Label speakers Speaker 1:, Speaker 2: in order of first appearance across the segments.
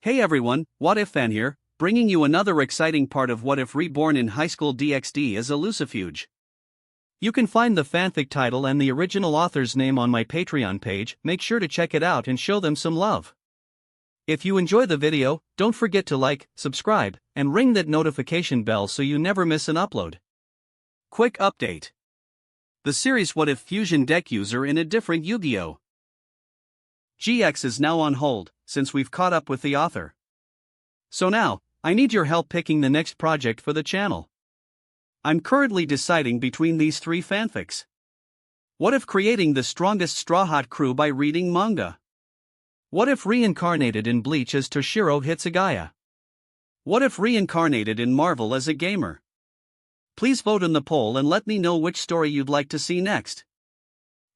Speaker 1: Hey everyone, What If Fan here, bringing you another exciting part of What If Reborn in Highschool DxD as a Lucifuge. You can find the fanfic title and the original author's name on my Patreon page. Make sure to check it out and show them some love. If you enjoy the video, don't forget to like, subscribe, and ring that notification bell so you never miss an upload. Quick update. The series What If Fusion deck user in a different Yu-Gi-Oh! GX is now on hold, since we've caught up with the author. So now, I need your help picking the next project for the channel. I'm currently deciding between these three fanfics. What if creating the strongest Strawhat crew by reading manga? What if Reincarnated in Bleach as Toshiro Hitsugaya? What if Reincarnated in Marvel as a gamer? Please vote in the poll and let me know which story you'd like to see next.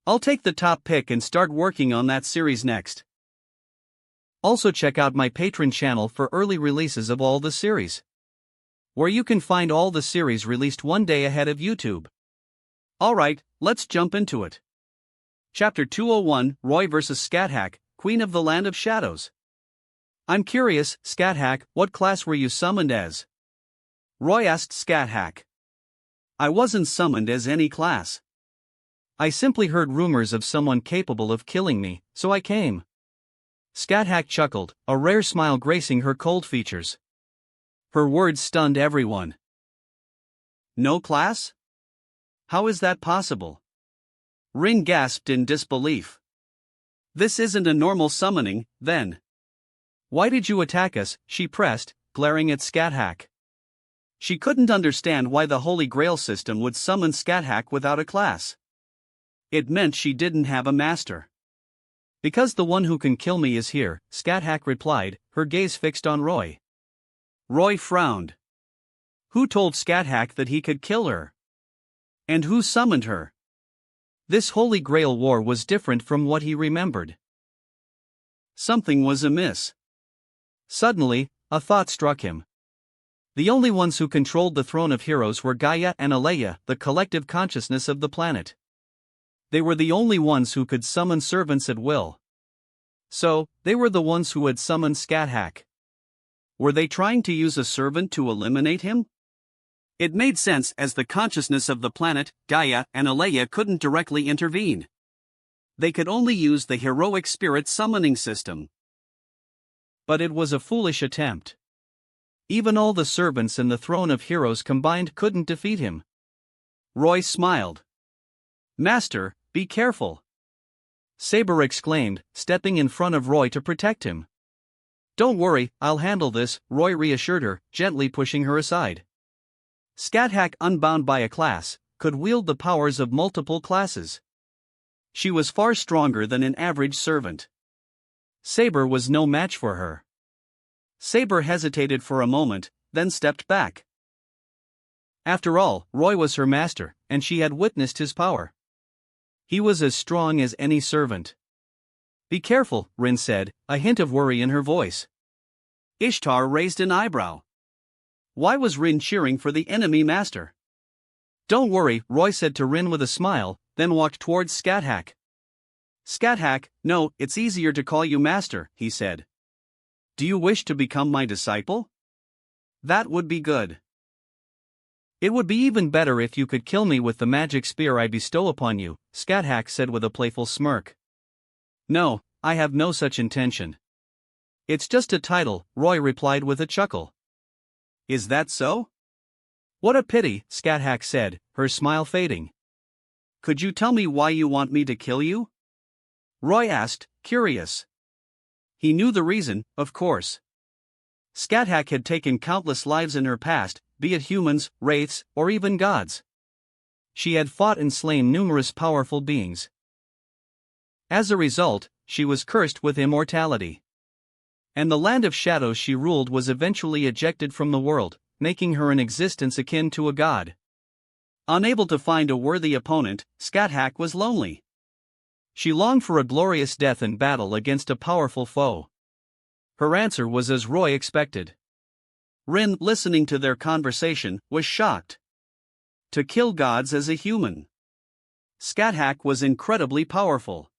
Speaker 1: I'll take the top pick and start working on that series next. Also check out my Patreon channel for early releases of all the series, where you can find all the series released one day ahead of YouTube. Alright, let's jump into it. Chapter 201, Roy vs. Scathack, Queen of the Land of Shadows. I'm curious, Scathack, what class were you summoned as? Roy asked Scathack. I wasn't summoned as any class. I simply heard rumors of someone capable of killing me, so I came. Scathack chuckled, a rare smile gracing her cold features. Her words stunned everyone. No class? How is that possible? Rin gasped in disbelief. This isn't a normal summoning, then. Why did you attack us? She pressed, glaring at Scathack. She couldn't understand why the Holy Grail system would summon Scathack without a class. It meant she didn't have a master. Because the one who can kill me is here, Scathack replied, her gaze fixed on Roy. Roy frowned. Who told Scathack that he could kill her? And who summoned her? This Holy Grail war was different from what he remembered. Something was amiss. Suddenly, a thought struck him. The only ones who controlled the throne of heroes were Gaia and Alea, the collective consciousness of the planet. They were the only ones who could summon servants at will. So, they were the ones who had summoned Scathack. Were they trying to use a servant to eliminate him? It made sense as the consciousness of the planet, Gaia and Alea couldn't directly intervene. They could only use the heroic spirit summoning system. But it was a foolish attempt. Even all the servants in the throne of heroes combined couldn't defeat him. Roy smiled. Master, be careful. Saber exclaimed, stepping in front of Roy to protect him. Don't worry, I'll handle this, Roy reassured her, gently pushing her aside. Scathack, unbound by a class, could wield the powers of multiple classes. She was far stronger than an average servant. Saber was no match for her. Saber hesitated for a moment, then stepped back. After all, Roy was her master, and she had witnessed his power. He was as strong as any servant. Be careful, Rin said, a hint of worry in her voice. Ishtar raised an eyebrow. Why was Rin cheering for the enemy master? Don't worry, Roy said to Rin with a smile, then walked towards Scathack. Scathack, no, it's easier to call you master, he said. Do you wish to become my disciple? That would be good. It would be even better if you could kill me with the magic spear I bestow upon you, Scathack said with a playful smirk. No, I have no such intention. It's just a title, Roy replied with a chuckle. Is that so? What a pity, Scathack said, her smile fading. Could you tell me why you want me to kill you? Roy asked, curious. He knew the reason, of course. Scathack had taken countless lives in her past, be it humans, wraiths, or even gods. She had fought and slain numerous powerful beings. As a result, she was cursed with immortality. And the land of shadows she ruled was eventually ejected from the world, making her an existence akin to a god. Unable to find a worthy opponent, Scathack was lonely. She longed for a glorious death in battle against a powerful foe. Her answer was as Roy expected. Rin, listening to their conversation, was shocked. To kill gods as a human. Scathack was incredibly powerful.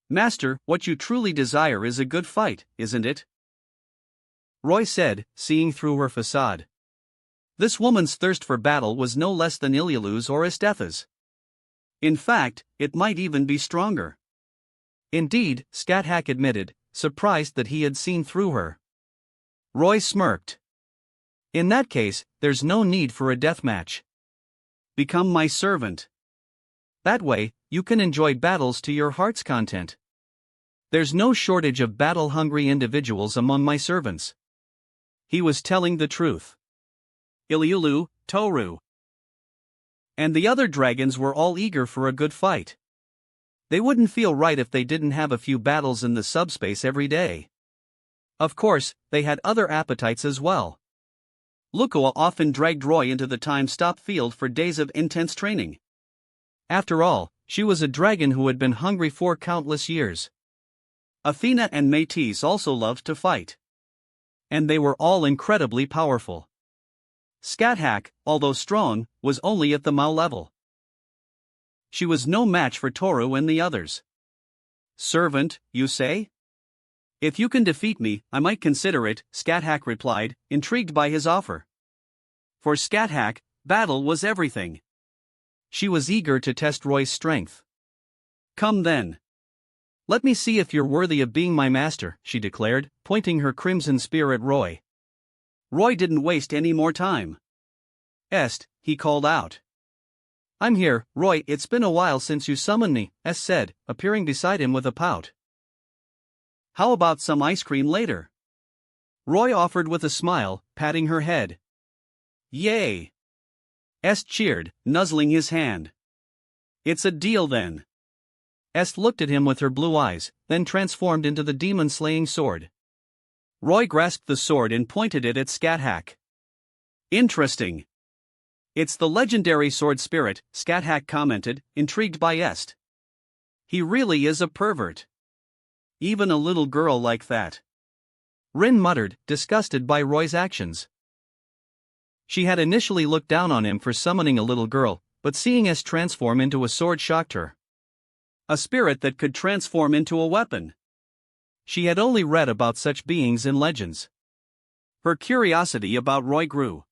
Speaker 1: Master, what you truly desire is a good fight, isn't it? Roy said, seeing through her facade. This woman's thirst for battle was no less than Ilyalu's or Estetha's. In fact, it might even be stronger. Indeed, Strawhat admitted, surprised that he had seen through her. Roy smirked. In that case, there's no need for a deathmatch. Become my servant. That way, you can enjoy battles to your heart's content. There's no shortage of battle-hungry individuals among my servants. He was telling the truth. Ilyalu, Toru, and the other dragons were all eager for a good fight. They wouldn't feel right if they didn't have a few battles in the subspace every day. Of course, they had other appetites as well. Lukua often dragged Roy into the time-stop field for days of intense training. After all, she was a dragon who had been hungry for countless years. Athena and Métis also loved to fight. And they were all incredibly powerful. Strawhat, although strong, was only at the Mao level. She was no match for Toru and the others. Servant, you say? If you can defeat me, I might consider it, Strawhat replied, intrigued by his offer. For Strawhat, battle was everything. She was eager to test Roy's strength. Come then. Let me see if you're worthy of being my master, she declared, pointing her crimson spear at Roy. Roy didn't waste any more time. He called out. I'm here, Roy, it's been a while since you summoned me, said, appearing beside him with a pout. How about some ice cream later? Roy offered with a smile, patting her head. Yay! Cheered, nuzzling his hand. It's a deal then. Looked at him with her blue eyes, then transformed into the demon-slaying sword. Roy grasped the sword and pointed it at Strawhat. Interesting. It's the legendary sword spirit, Strawhat commented, intrigued by Est. He really is a pervert. Even a little girl like that. Rin muttered, disgusted by Roy's actions. She had initially looked down on him for summoning a little girl, but seeing Est transform into a sword shocked her. A spirit that could transform into a weapon. She had only read about such beings in legends. Her curiosity about Roy grew.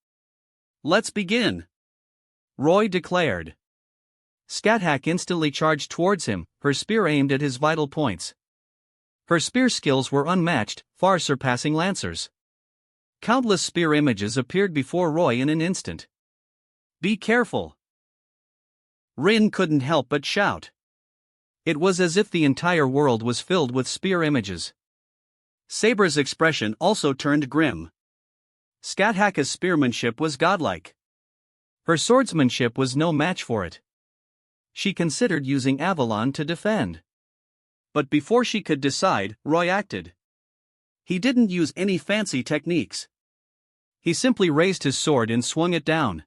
Speaker 1: Let's begin, Roy declared. Strawhat instantly charged towards him, her spear aimed at his vital points. Her spear skills were unmatched, far surpassing Lancers. Countless spear images appeared before Roy in an instant. Be careful! Rin couldn't help but shout. It was as if the entire world was filled with spear images. Saber's expression also turned grim. Strawhat's spearmanship was godlike. Her swordsmanship was no match for it. She considered using Avalon to defend. But before she could decide, Roy acted. He didn't use any fancy techniques. He simply raised his sword and swung it down.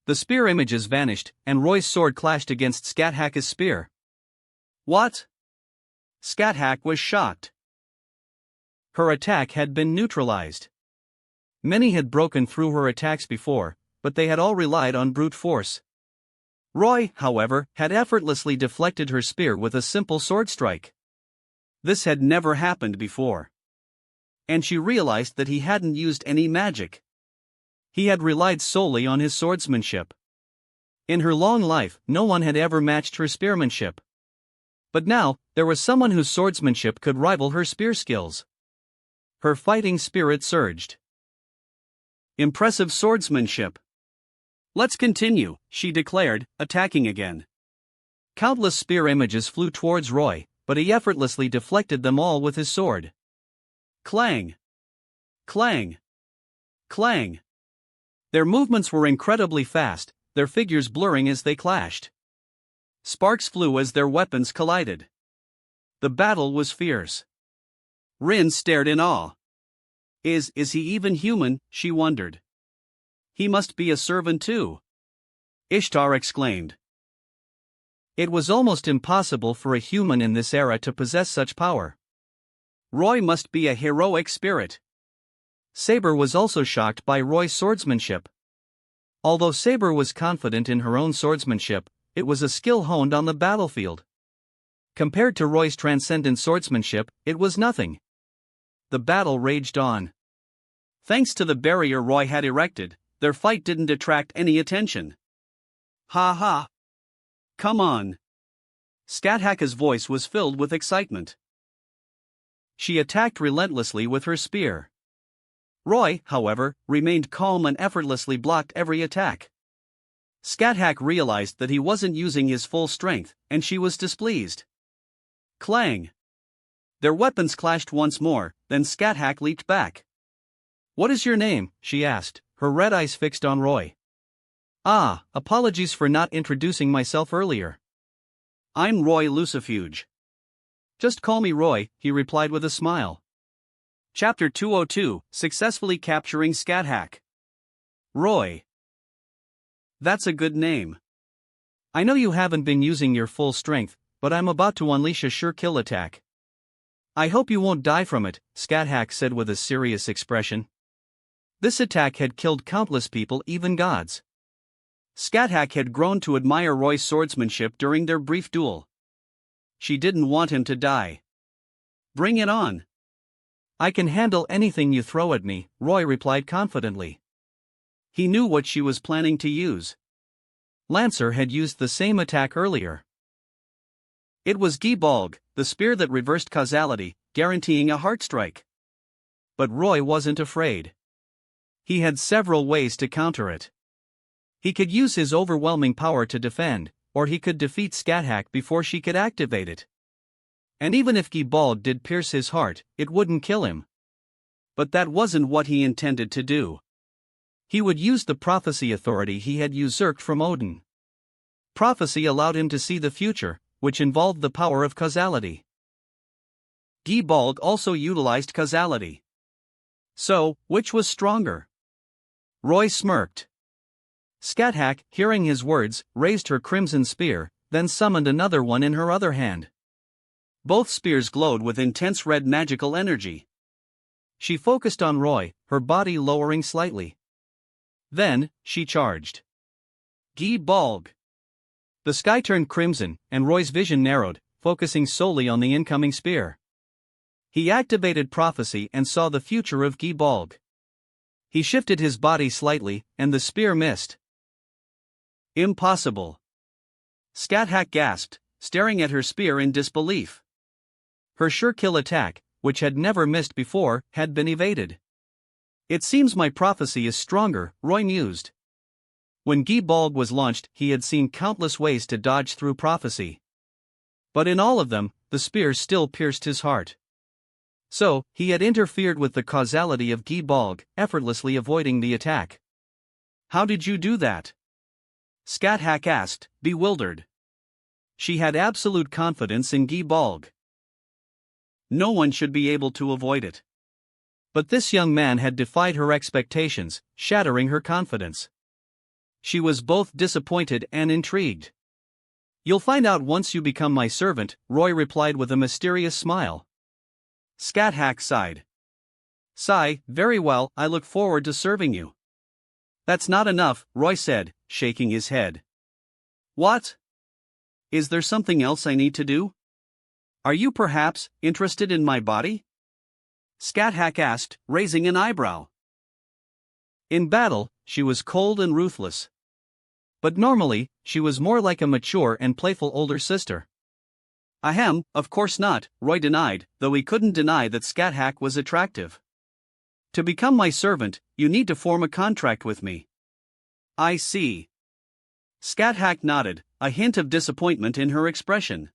Speaker 1: The spear images vanished, and Roy's sword clashed against Strawhat's spear. What? Strawhat was shocked. Her attack had been neutralized. Many had broken through her attacks before, but they had all relied on brute force. Roy, however, had effortlessly deflected her spear with a simple sword strike. This had never happened before. And she realized that he hadn't used any magic. He had relied solely on his swordsmanship. In her long life, no one had ever matched her spearmanship. But now, there was someone whose swordsmanship could rival her spear skills. Her fighting spirit surged. Impressive swordsmanship. Let's continue, she declared, attacking again. Countless spear images flew towards Roy, but he effortlessly deflected them all with his sword. Clang! Clang! Clang! Their movements were incredibly fast, their figures blurring as they clashed. Sparks flew as their weapons collided. The battle was fierce. Rin stared in awe. Is he even human, she wondered. He must be a servant too. Ishtar exclaimed. It was almost impossible for a human in this era to possess such power. Roy must be a heroic spirit. Saber was also shocked by Roy's swordsmanship. Although Saber was confident in her own swordsmanship, it was a skill honed on the battlefield. Compared to Roy's transcendent swordsmanship, it was nothing. The battle raged on. Thanks to the barrier Roy had erected, their fight didn't attract any attention. Ha ha! Come on! Skathaka's voice was filled with excitement. She attacked relentlessly with her spear. Roy, however, remained calm and effortlessly blocked every attack. Skathak realized that he wasn't using his full strength, and she was displeased. Clang! Their weapons clashed once more, then Skathak leaped back. "What is your name?" she asked, her red eyes fixed on Roy. "Ah, apologies for not introducing myself earlier. I'm Roy Lucifuge." "Just call me Roy," he replied with a smile. Chapter 202, Successfully Capturing Skathak. Roy. That's a good name. I know you haven't been using your full strength, but I'm about to unleash a sure kill attack. I hope you won't die from it, Skathak said with a serious expression. This attack had killed countless people, even gods. Skathak had grown to admire Roy's swordsmanship during their brief duel. She didn't want him to die. Bring it on. I can handle anything you throw at me, Roy replied confidently. He knew what she was planning to use. Lancer had used the same attack earlier. It was Gibalg, the spear that reversed causality, guaranteeing a heart strike. But Roy wasn't afraid. He had several ways to counter it. He could use his overwhelming power to defend, or he could defeat Skathak before she could activate it. And even if Gibalg did pierce his heart, it wouldn't kill him. But that wasn't what he intended to do. He would use the prophecy authority he had usurped from Odin. Prophecy allowed him to see the future, which involved the power of causality. Gibalg also utilized causality. So, which was stronger? Roy smirked. Skathak, hearing his words, raised her crimson spear, then summoned another one in her other hand. Both spears glowed with intense red magical energy. She focused on Roy, her body lowering slightly. Then, she charged. Gibalg! The sky turned crimson, and Roy's vision narrowed, focusing solely on the incoming spear. He activated prophecy and saw the future of Gibalg. He shifted his body slightly, and the spear missed. Impossible! Skathak gasped, staring at her spear in disbelief. Her sure kill attack, which had never missed before, had been evaded. It seems my prophecy is stronger, Roy mused. When Gibalg was launched, he had seen countless ways to dodge through prophecy. But in all of them, the spear still pierced his heart. So, he had interfered with the causality of Gibalg, effortlessly avoiding the attack. How did you do that? Skathak asked, bewildered. She had absolute confidence in Gibalg. No one should be able to avoid it. But this young man had defied her expectations, shattering her confidence. She was both disappointed and intrigued. You'll find out once you become my servant, Roy replied with a mysterious smile. Skathak sighed. Sigh, very well, I look forward to serving you. That's not enough, Roy said, shaking his head. What? Is there something else I need to do? Are you perhaps interested in my body? Skathak asked, raising an eyebrow. In battle, she was cold and ruthless. But normally, she was more like a mature and playful older sister. Ahem, of course not, Roy denied, though he couldn't deny that Skathak was attractive. To become my servant, you need to form a contract with me. I see. Skathak nodded, a hint of disappointment in her expression.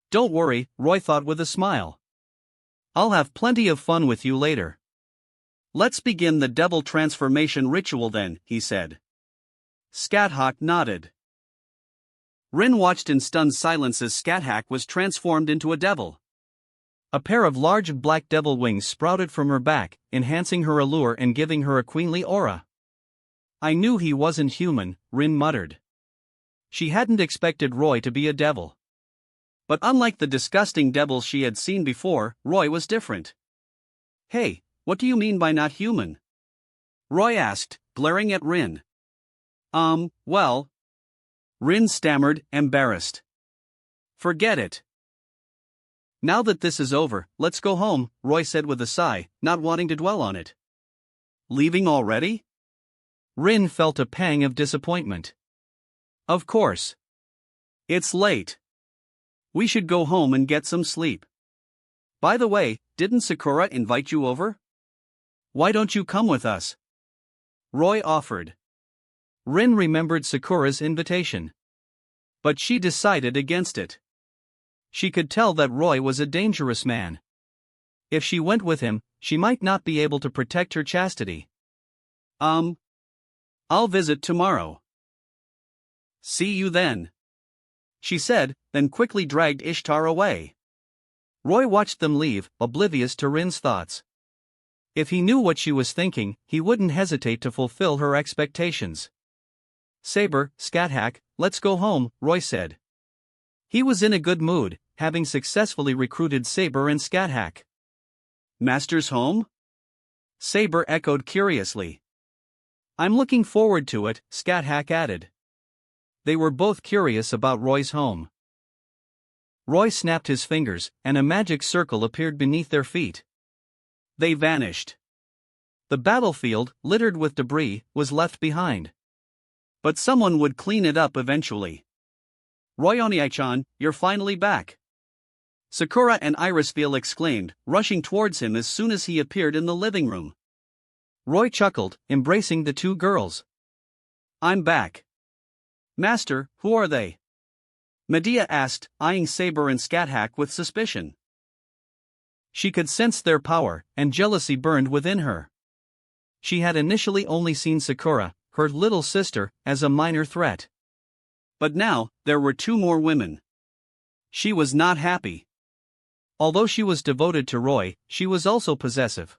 Speaker 1: Don't worry, Roy thought with a smile. I'll have plenty of fun with you later. Let's begin the devil transformation ritual then, he said. Skathak nodded. Rin watched in stunned silence as Skathak was transformed into a devil. A pair of large black devil wings sprouted from her back, enhancing her allure and giving her a queenly aura. I knew he wasn't human, Rin muttered. She hadn't expected Roy to be a devil. But unlike the disgusting devils she had seen before, Roy was different. Hey, what do you mean by not human? Roy asked, glaring at Rin. Well. Rin stammered, embarrassed. Forget it. Now that this is over, let's go home, Roy said with a sigh, not wanting to dwell on it. Leaving already? Rin felt a pang of disappointment. Of course. It's late. We should go home and get some sleep. By the way, didn't Sakura invite you over? Why don't you come with us? Roy offered. Rin remembered Sakura's invitation. But she decided against it. She could tell that Roy was a dangerous man. If she went with him, she might not be able to protect her chastity. I'll visit tomorrow. See you then, she said, then quickly dragged Ishtar away. Roy watched them leave, oblivious to Rin's thoughts. If he knew what she was thinking, he wouldn't hesitate to fulfill her expectations. Saber, Scathach, let's go home, Roy said. He was in a good mood, having successfully recruited Saber and Scathach. Master's home? Saber echoed curiously. I'm looking forward to it, Scathach added. They were both curious about Roy's home. Roy snapped his fingers, and a magic circle appeared beneath their feet. They vanished. The battlefield, littered with debris, was left behind. But someone would clean it up eventually. Roy Oniai-chan, you're finally back. Sakura and Irisville exclaimed, rushing towards him as soon as he appeared in the living room. Roy chuckled, embracing the two girls. I'm back. Master, who are they? Medea asked, eyeing Saber and Scathach with suspicion. She could sense their power, and jealousy burned within her. She had initially only seen Sakura, her little sister, as a minor threat. But now, there were two more women. She was not happy. Although she was devoted to Roy, she was also possessive.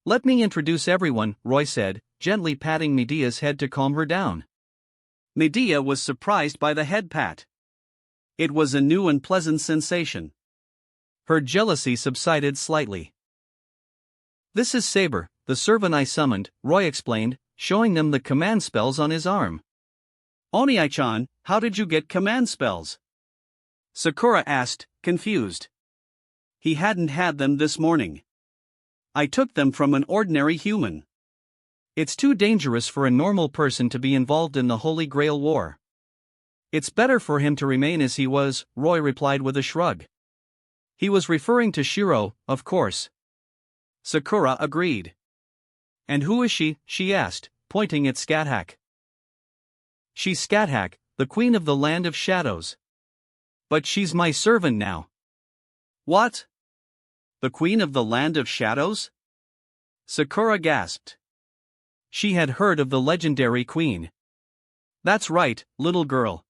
Speaker 1: Let me introduce everyone, Roy said, gently patting Medea's head to calm her down. Medea was surprised by the head pat. It was a new and pleasant sensation. Her jealousy subsided slightly. This is Saber, the servant I summoned, Roy explained, showing them the command spells on his arm. Oniai-chan, how did you get command spells? Sakura asked, confused. He hadn't had them this morning. I took them from an ordinary human. It's too dangerous for a normal person to be involved in the Holy Grail War. It's better for him to remain as he was, Roy replied with a shrug. He was referring to Shiro, of course. Sakura agreed. And who is she? She asked, pointing at Scathach. She's Scathach, the queen of the land of shadows. But she's my servant now. What? The queen of the land of shadows? Sakura gasped. She had heard of the legendary queen. That's right, little girl.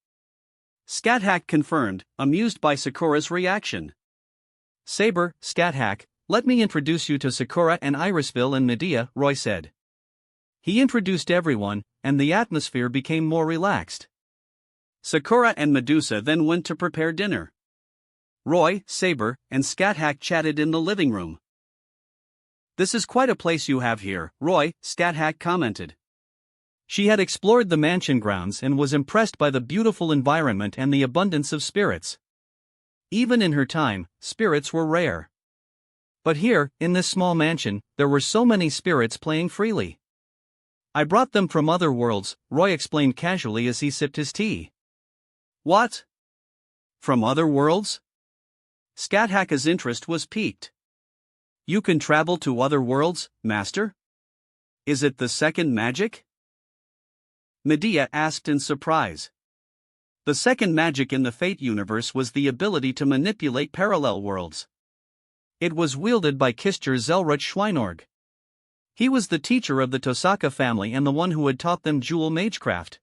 Speaker 1: Scathach confirmed, amused by Sakura's reaction. Saber, Scathach, let me introduce you to Sakura and Irisville and Medea, Roy said. He introduced everyone, and the atmosphere became more relaxed. Sakura and Medusa then went to prepare dinner. Roy, Saber, and Scathach chatted in the living room. This is quite a place you have here, Roy, Scathach commented. She had explored the mansion grounds and was impressed by the beautiful environment and the abundance of spirits. Even in her time, spirits were rare. But here, in this small mansion, there were so many spirits playing freely. I brought them from other worlds, Roy explained casually as he sipped his tea. What? From other worlds? Scathach's interest was piqued. You can travel to other worlds, Master? Is it the second magic? Medea asked in surprise. The second magic in the Fate universe was the ability to manipulate parallel worlds. It was wielded by Kistur Zelrut Schweinorg. He was the teacher of the Tosaka family and the one who had taught them jewel magecraft.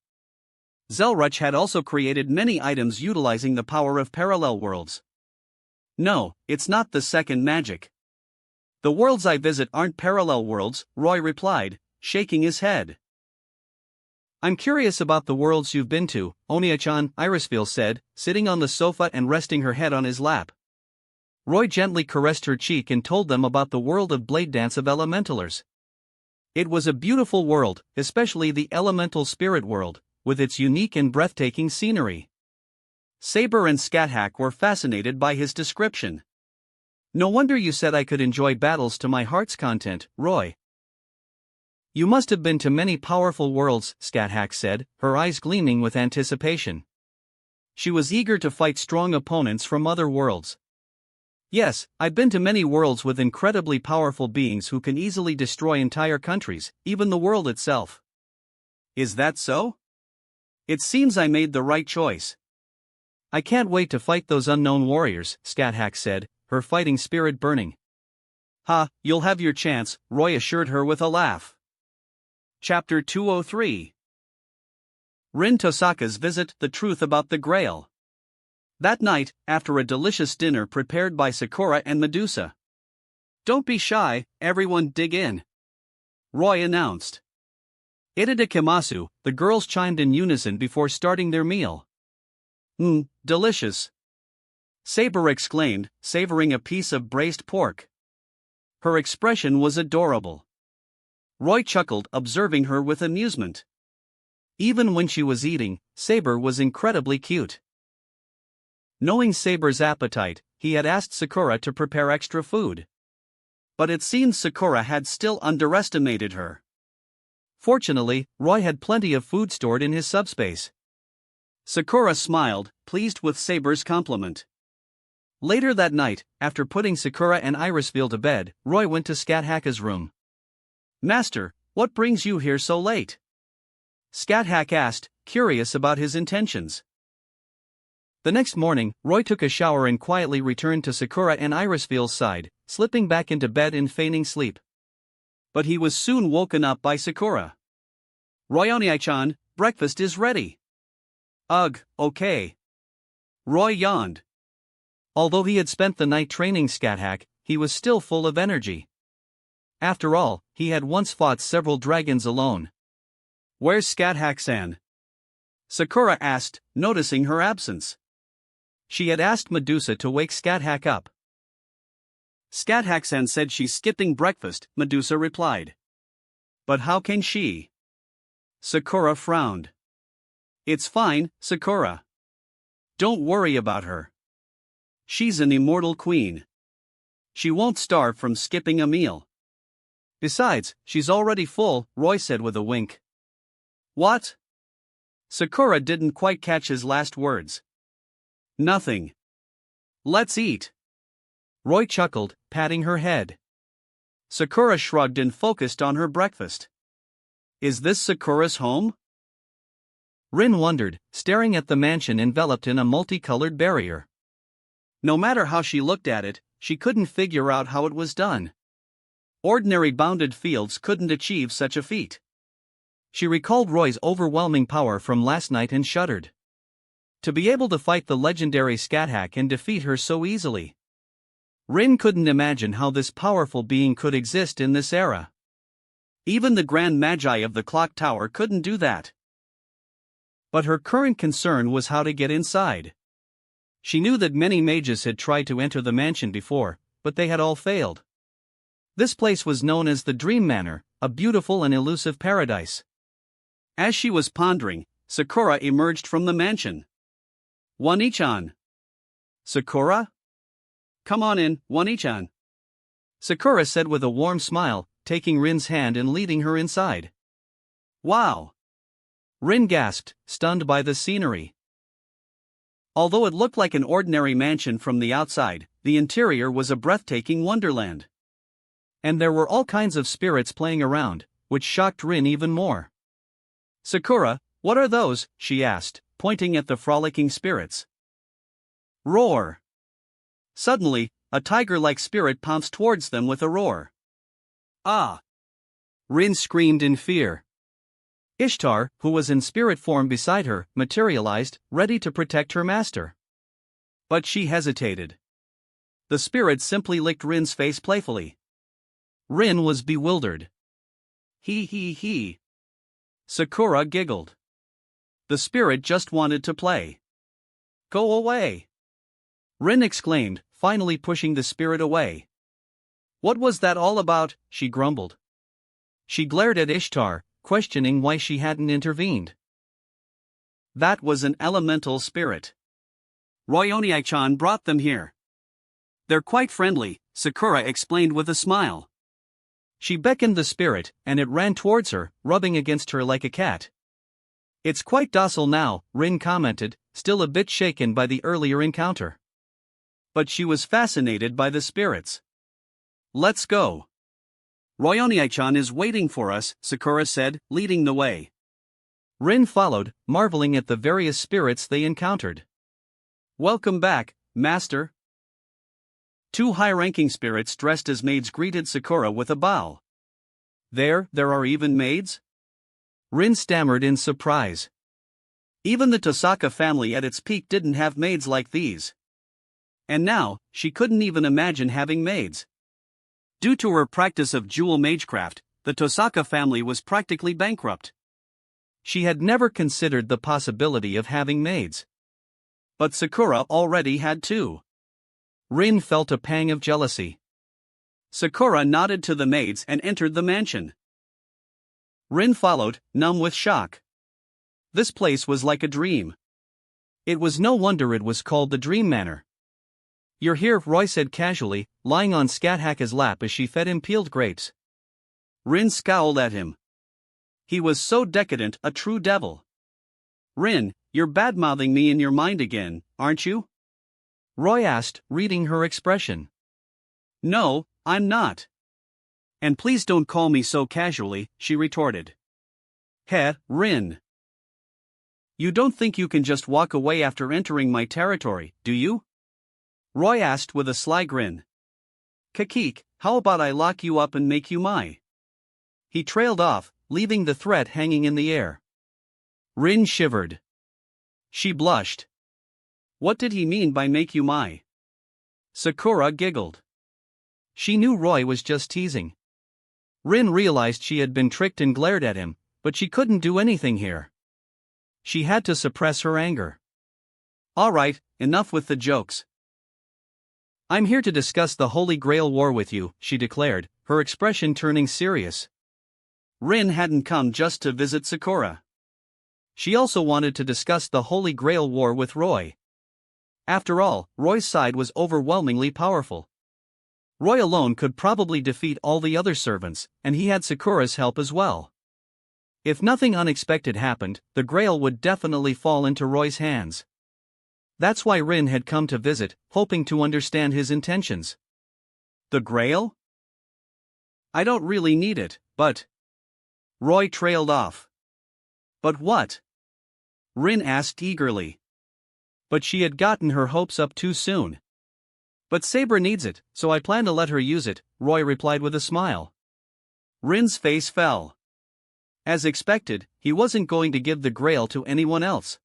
Speaker 1: Zelruch had also created many items utilizing the power of parallel worlds. No, it's not the second magic. The worlds I visit aren't parallel worlds, Roy replied, shaking his head. I'm curious about the worlds you've been to, Oniai-chan, Irisville said, sitting on the sofa and resting her head on his lap. Roy gently caressed her cheek and told them about the world of Blade Dance of Elementalers. It was a beautiful world, especially the elemental spirit world, with its unique and breathtaking scenery. Saber and Scathach were fascinated by his description. No wonder you said I could enjoy battles to my heart's content, Roy. You must have been to many powerful worlds, Scathach said, her eyes gleaming with anticipation. She was eager to fight strong opponents from other worlds. Yes, I've been to many worlds with incredibly powerful beings who can easily destroy entire countries, even the world itself. Is that so? It seems I made the right choice. I can't wait to fight those unknown warriors, Scathach said, her fighting spirit burning. Ha, you'll have your chance, Roy assured her with a laugh. Chapter 203. Rin Tosaka's visit, the truth about the Grail. That night, after a delicious dinner prepared by Sakura and Medusa. Don't be shy, everyone dig in, Roy announced. Itadakimasu, the girls chimed in unison before starting their meal. Delicious, Saber exclaimed, savoring a piece of braised pork. Her expression was adorable. Roy chuckled, observing her with amusement. Even when she was eating, Saber was incredibly cute. Knowing Saber's appetite, he had asked Sakura to prepare extra food. But it seemed Sakura had still underestimated her. Fortunately, Roy had plenty of food stored in his subspace. Sakura smiled, pleased with Saber's compliment. Later that night, after putting Sakura and Irisville to bed, Roy went to Scathach's room. Master, what brings you here so late? Scathach asked, curious about his intentions. The next morning, Roy took a shower and quietly returned to Sakura and Irisville's side, slipping back into bed and feigning sleep. But he was soon woken up by Sakura. Roy-oni-chan, breakfast is ready. Ugh, okay. Roy yawned. Although he had spent the night training Scathach, he was still full of energy. After all, he had once fought several dragons alone. Where's Scathach-san? Sakura asked, noticing her absence. She had asked Medusa to wake Scathach up. Scathach-san said she's skipping breakfast, Medusa replied. But how can she? Sakura frowned. It's fine, Sakura. Don't worry about her. She's an immortal queen. She won't starve from skipping a meal. Besides, she's already full, Roy said with a wink. What? Sakura didn't quite catch his last words. Nothing. Let's eat. Roy chuckled, patting her head. Sakura shrugged and focused on her breakfast. Is this Sakura's home? Rin wondered, staring at the mansion enveloped in a multicolored barrier. No matter how she looked at it, she couldn't figure out how it was done. Ordinary bounded fields couldn't achieve such a feat. She recalled Roy's overwhelming power from last night and shuddered. To be able to fight the legendary Scathach and defeat her so easily. Rin couldn't imagine how this powerful being could exist in this era. Even the Grand Magi of the Clock Tower couldn't do that. But her current concern was how to get inside. She knew that many mages had tried to enter the mansion before, but they had all failed. This place was known as the Dream Manor, a beautiful and elusive paradise. As she was pondering, Sakura emerged from the mansion. Wani-chan. Sakura? Come on in, Wani-chan. Sakura said with a warm smile, taking Rin's hand and leading her inside. Wow! Rin gasped, stunned by the scenery. Although it looked like an ordinary mansion from the outside, the interior was a breathtaking wonderland. And there were all kinds of spirits playing around, which shocked Rin even more. Sakura, what are those? She asked, pointing at the frolicking spirits. Roar! Suddenly, a tiger-like spirit pounced towards them with a roar. Ah! Rin screamed in fear. Ishtar, who was in spirit form beside her, materialized, ready to protect her master. But she hesitated. The spirit simply licked Rin's face playfully. Rin was bewildered. He. Sakura giggled. The spirit just wanted to play. Go away! Rin exclaimed, finally pushing the spirit away. What was that all about? She grumbled. She glared at Ishtar, questioning why she hadn't intervened. That was an elemental spirit. Roy-oni-chan brought them here. They're quite friendly, Sakura explained with a smile. She beckoned the spirit, and it ran towards her, rubbing against her like a cat. It's quite docile now, Rin commented, still a bit shaken by the earlier encounter. But she was fascinated by the spirits. Let's go. Ryonie-chan is waiting for us, Sakura said, leading the way. Rin followed, marveling at the various spirits they encountered. Welcome back, Master. Two high-ranking spirits dressed as maids greeted Sakura with a bow. There are even maids? Rin stammered in surprise. Even the Tosaka family at its peak didn't have maids like these. And now, she couldn't even imagine having maids. Due to her practice of jewel magecraft, the Tosaka family was practically bankrupt. She had never considered the possibility of having maids. But Sakura already had two. Rin felt a pang of jealousy. Sakura nodded to the maids and entered the mansion. Rin followed, numb with shock. This place was like a dream. It was no wonder it was called the Dream Manor. You're here, Roy said casually, lying on Scathacka's lap as she fed him peeled grapes. Rin scowled at him. He was so decadent, a true devil. Rin, you're bad-mouthing me in your mind again, aren't you? Roy asked, reading her expression. No, I'm not. And please don't call me so casually, she retorted. Heh, Rin. You don't think you can just walk away after entering my territory, do you? Roy asked with a sly grin. Kakik, how about I lock you up and make you my? He trailed off, leaving the threat hanging in the air. Rin shivered. She blushed. What did he mean by make you my? Sakura giggled. She knew Roy was just teasing. Rin realized she had been tricked and glared at him, but she couldn't do anything here. She had to suppress her anger. All right, enough with the jokes. I'm here to discuss the Holy Grail War with you, she declared, her expression turning serious. Rin hadn't come just to visit Sakura. She also wanted to discuss the Holy Grail War with Roy. After all, Roy's side was overwhelmingly powerful. Roy alone could probably defeat all the other servants, and he had Sakura's help as well. If nothing unexpected happened, the Grail would definitely fall into Roy's hands. That's why Rin had come to visit, hoping to understand his intentions. The Grail? I don't really need it, but... Roy trailed off. But what? Rin asked eagerly. But she had gotten her hopes up too soon. But Saber needs it, so I plan to let her use it, Roy replied with a smile. Rin's face fell. As expected, he wasn't going to give the Grail to anyone else.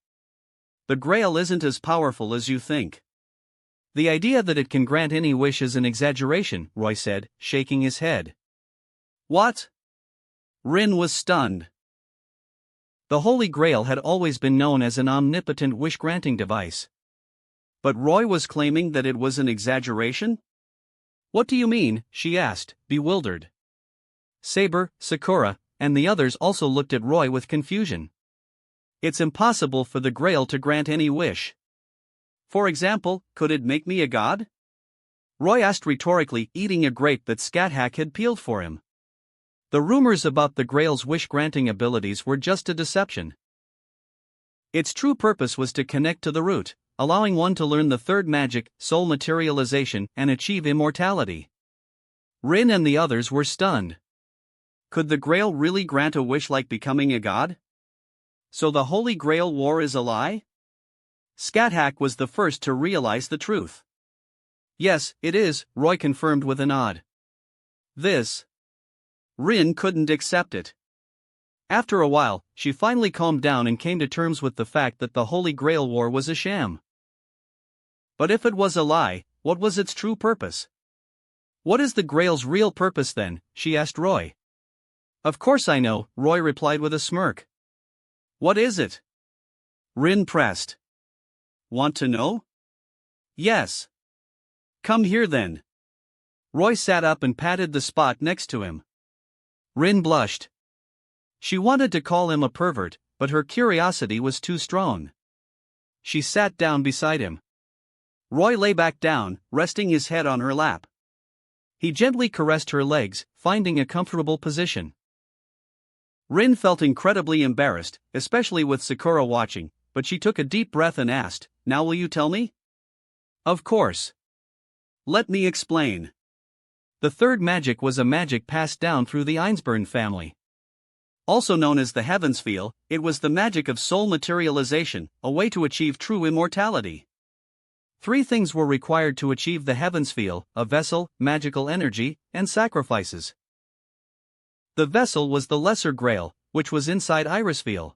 Speaker 1: The Grail isn't as powerful as you think. The idea that it can grant any wish is an exaggeration, Roy said, shaking his head. What? Rin was stunned. The Holy Grail had always been known as an omnipotent wish-granting device. But Roy was claiming that it was an exaggeration? What do you mean? She asked, bewildered. Saber, Sakura, and the others also looked at Roy with confusion. It's impossible for the Grail to grant any wish. For example, could it make me a god? Roy asked rhetorically, eating a grape that Scathach had peeled for him. The rumors about the Grail's wish-granting abilities were just a deception. Its true purpose was to connect to the root, allowing one to learn the third magic, soul materialization, and achieve immortality. Rin and the others were stunned. Could the Grail really grant a wish like becoming a god? So the Holy Grail War is a lie? Scathach was the first to realize the truth. Yes, it is, Roy confirmed with a nod. Rin couldn't accept it. After a while, she finally calmed down and came to terms with the fact that the Holy Grail War was a sham. But if it was a lie, what was its true purpose? What is the Grail's real purpose then? She asked Roy. Of course I know, Roy replied with a smirk. What is it? Rin pressed. Want to know? Yes. Come here then. Roy sat up and patted the spot next to him. Rin blushed. She wanted to call him a pervert, but her curiosity was too strong. She sat down beside him. Roy lay back down, resting his head on her lap. He gently caressed her legs, finding a comfortable position. Rin felt incredibly embarrassed, especially with Sakura watching, but she took a deep breath and asked, "Now will you tell me?" "Of course. Let me explain." The third magic was a magic passed down through the Einsborn family. Also known as the Heavensfeel, it was the magic of soul materialization, a way to achieve true immortality. 3 things were required to achieve the Heavensfeel: a vessel, magical energy, and sacrifices. The vessel was the Lesser Grail, which was inside Irisfeel.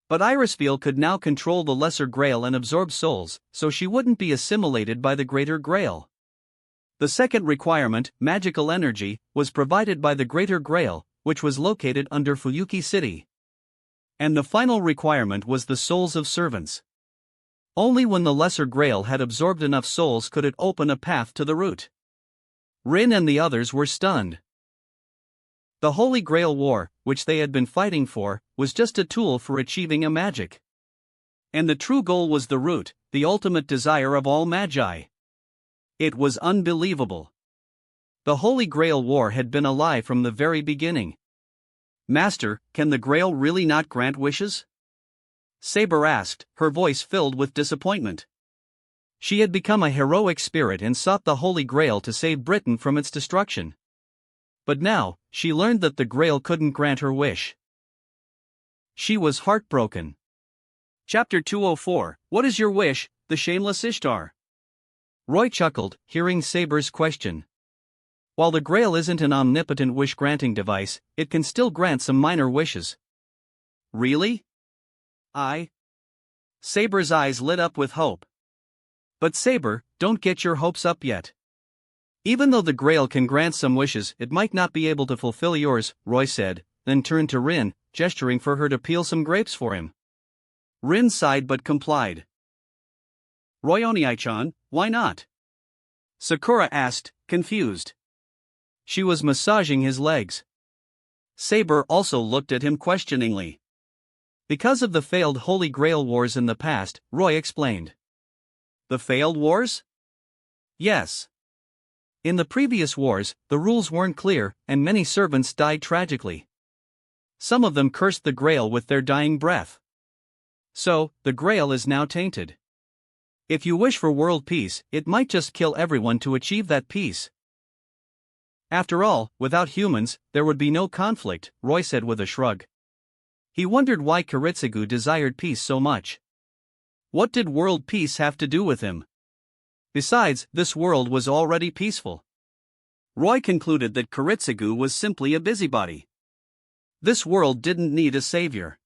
Speaker 1: But Irisfeel could now control the Lesser Grail and absorb souls, so she wouldn't be assimilated by the Greater Grail. The second requirement, magical energy, was provided by the Greater Grail, which was located under Fuyuki City. And the final requirement was the souls of servants. Only when the Lesser Grail had absorbed enough souls could it open a path to the root. Rin and the others were stunned. The Holy Grail War, which they had been fighting for, was just a tool for achieving a magic. And the true goal was the root, the ultimate desire of all magi. It was unbelievable. The Holy Grail War had been a lie from the very beginning. "Master, can the Grail really not grant wishes?" Saber asked, her voice filled with disappointment. She had become a heroic spirit and sought the Holy Grail to save Britain from its destruction. But now, she learned that the Grail couldn't grant her wish. She was heartbroken. Chapter 204, What is your wish, the shameless Ishtar? Roy chuckled, hearing Saber's question. While the Grail isn't an omnipotent wish-granting device, it can still grant some minor wishes. Really? Saber's eyes lit up with hope. But Saber, don't get your hopes up yet. Even though the Grail can grant some wishes, it might not be able to fulfill yours, Roy said, then turned to Rin, gesturing for her to peel some grapes for him. Rin sighed but complied. Roy Oniai-chan, why not? Sakura asked, confused. She was massaging his legs. Saber also looked at him questioningly. Because of the failed Holy Grail Wars in the past, Roy explained. The failed wars? Yes. In the previous wars, the rules weren't clear, and many servants died tragically. Some of them cursed the Grail with their dying breath. So, the Grail is now tainted. If you wish for world peace, it might just kill everyone to achieve that peace. After all, without humans, there would be no conflict, Roy said with a shrug. He wondered why Kiritsugu desired peace so much. What did world peace have to do with him? Besides, this world was already peaceful. Roy concluded that Kiritsugu was simply a busybody. This world didn't need a savior.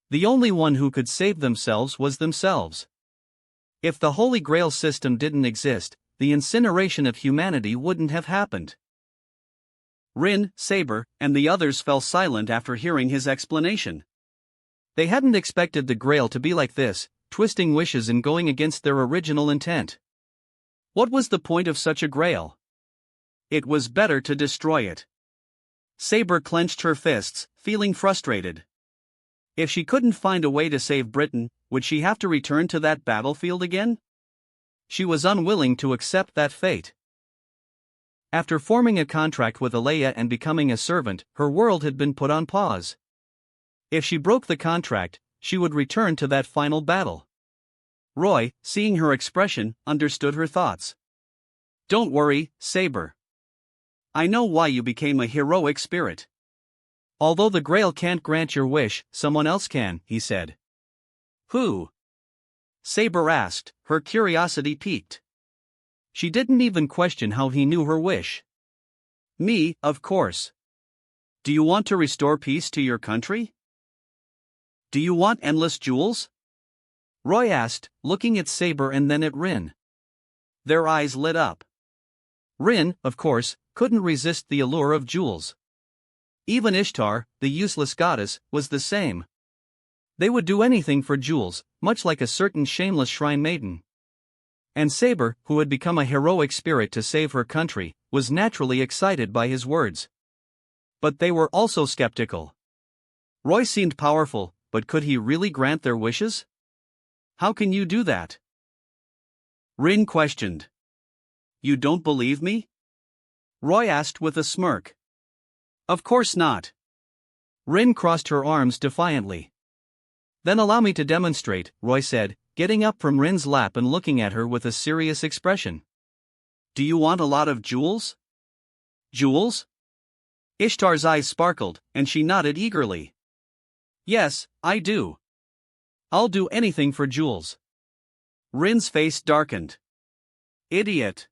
Speaker 1: The only one who could save themselves was themselves. If the Holy Grail system didn't exist, the incineration of humanity wouldn't have happened. Rin, Saber, and the others fell silent after hearing his explanation. They hadn't expected the Grail to be like this, twisting wishes and going against their original intent. What was the point of such a Grail? It was better to destroy it. Saber clenched her fists, feeling frustrated. If she couldn't find a way to save Britain, would she have to return to that battlefield again? She was unwilling to accept that fate. After forming a contract with Alea and becoming a servant, her world had been put on pause. If she broke the contract, she would return to that final battle. Roy, seeing her expression, understood her thoughts. Don't worry, Saber. I know why you became a heroic spirit. Although the Grail can't grant your wish, someone else can, he said. Who? Saber asked, her curiosity piqued. She didn't even question how he knew her wish. Me, of course. Do you want to restore peace to your country? Do you want endless jewels? Roy asked, looking at Saber and then at Rin. Their eyes lit up. Rin, of course, couldn't resist the allure of jewels. Even Ishtar, the useless goddess, was the same. They would do anything for jewels, much like a certain shameless shrine maiden. And Saber, who had become a heroic spirit to save her country, was naturally excited by his words. But they were also skeptical. Roy seemed powerful, but could he really grant their wishes? How can you do that? Rin questioned. You don't believe me? Roy asked with a smirk. Of course not. Rin crossed her arms defiantly. Then allow me to demonstrate, Roy said, getting up from Rin's lap and looking at her with a serious expression. Do you want a lot of jewels? Jewels? Ishtar's eyes sparkled, and she nodded eagerly. Yes, I do. I'll do anything for jewels. Rin's face darkened. Idiot.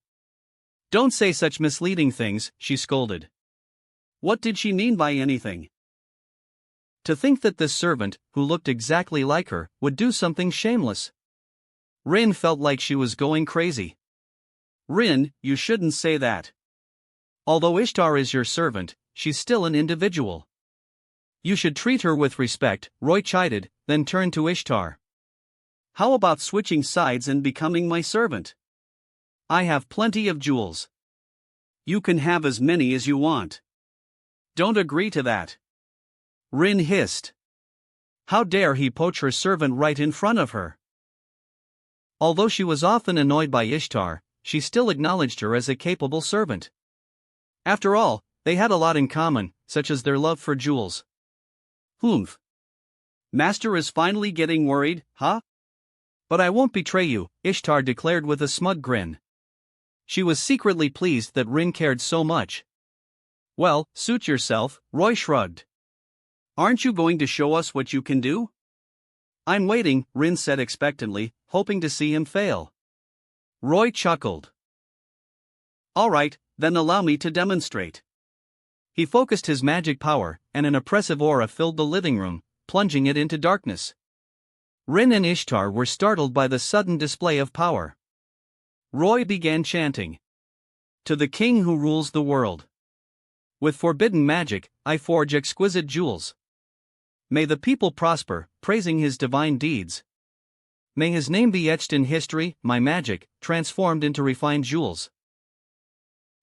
Speaker 1: Don't say such misleading things, she scolded. What did she mean by anything? To think that this servant, who looked exactly like her, would do something shameless. Rin felt like she was going crazy. Rin, you shouldn't say that. Although Ishtar is your servant, she's still an individual. You should treat her with respect, Roy chided, then turned to Ishtar. How about switching sides and becoming my servant? I have plenty of jewels. You can have as many as you want. Don't agree to that. Rin hissed. How dare he poach her servant right in front of her? Although she was often annoyed by Ishtar, she still acknowledged her as a capable servant. After all, they had a lot in common, such as their love for jewels. Humph. Master is finally getting worried, huh? But I won't betray you, Ishtar declared with a smug grin. She was secretly pleased that Rin cared so much. Well, suit yourself, Roy shrugged. Aren't you going to show us what you can do? I'm waiting, Rin said expectantly, hoping to see him fail. Roy chuckled. All right, then allow me to demonstrate. He focused his magic power, and an oppressive aura filled the living room, plunging it into darkness. Rin and Ishtar were startled by the sudden display of power. Roy began chanting. To the king who rules the world. With forbidden magic, I forge exquisite jewels. May the people prosper, praising his divine deeds. May his name be etched in history, my magic, transformed into refined jewels.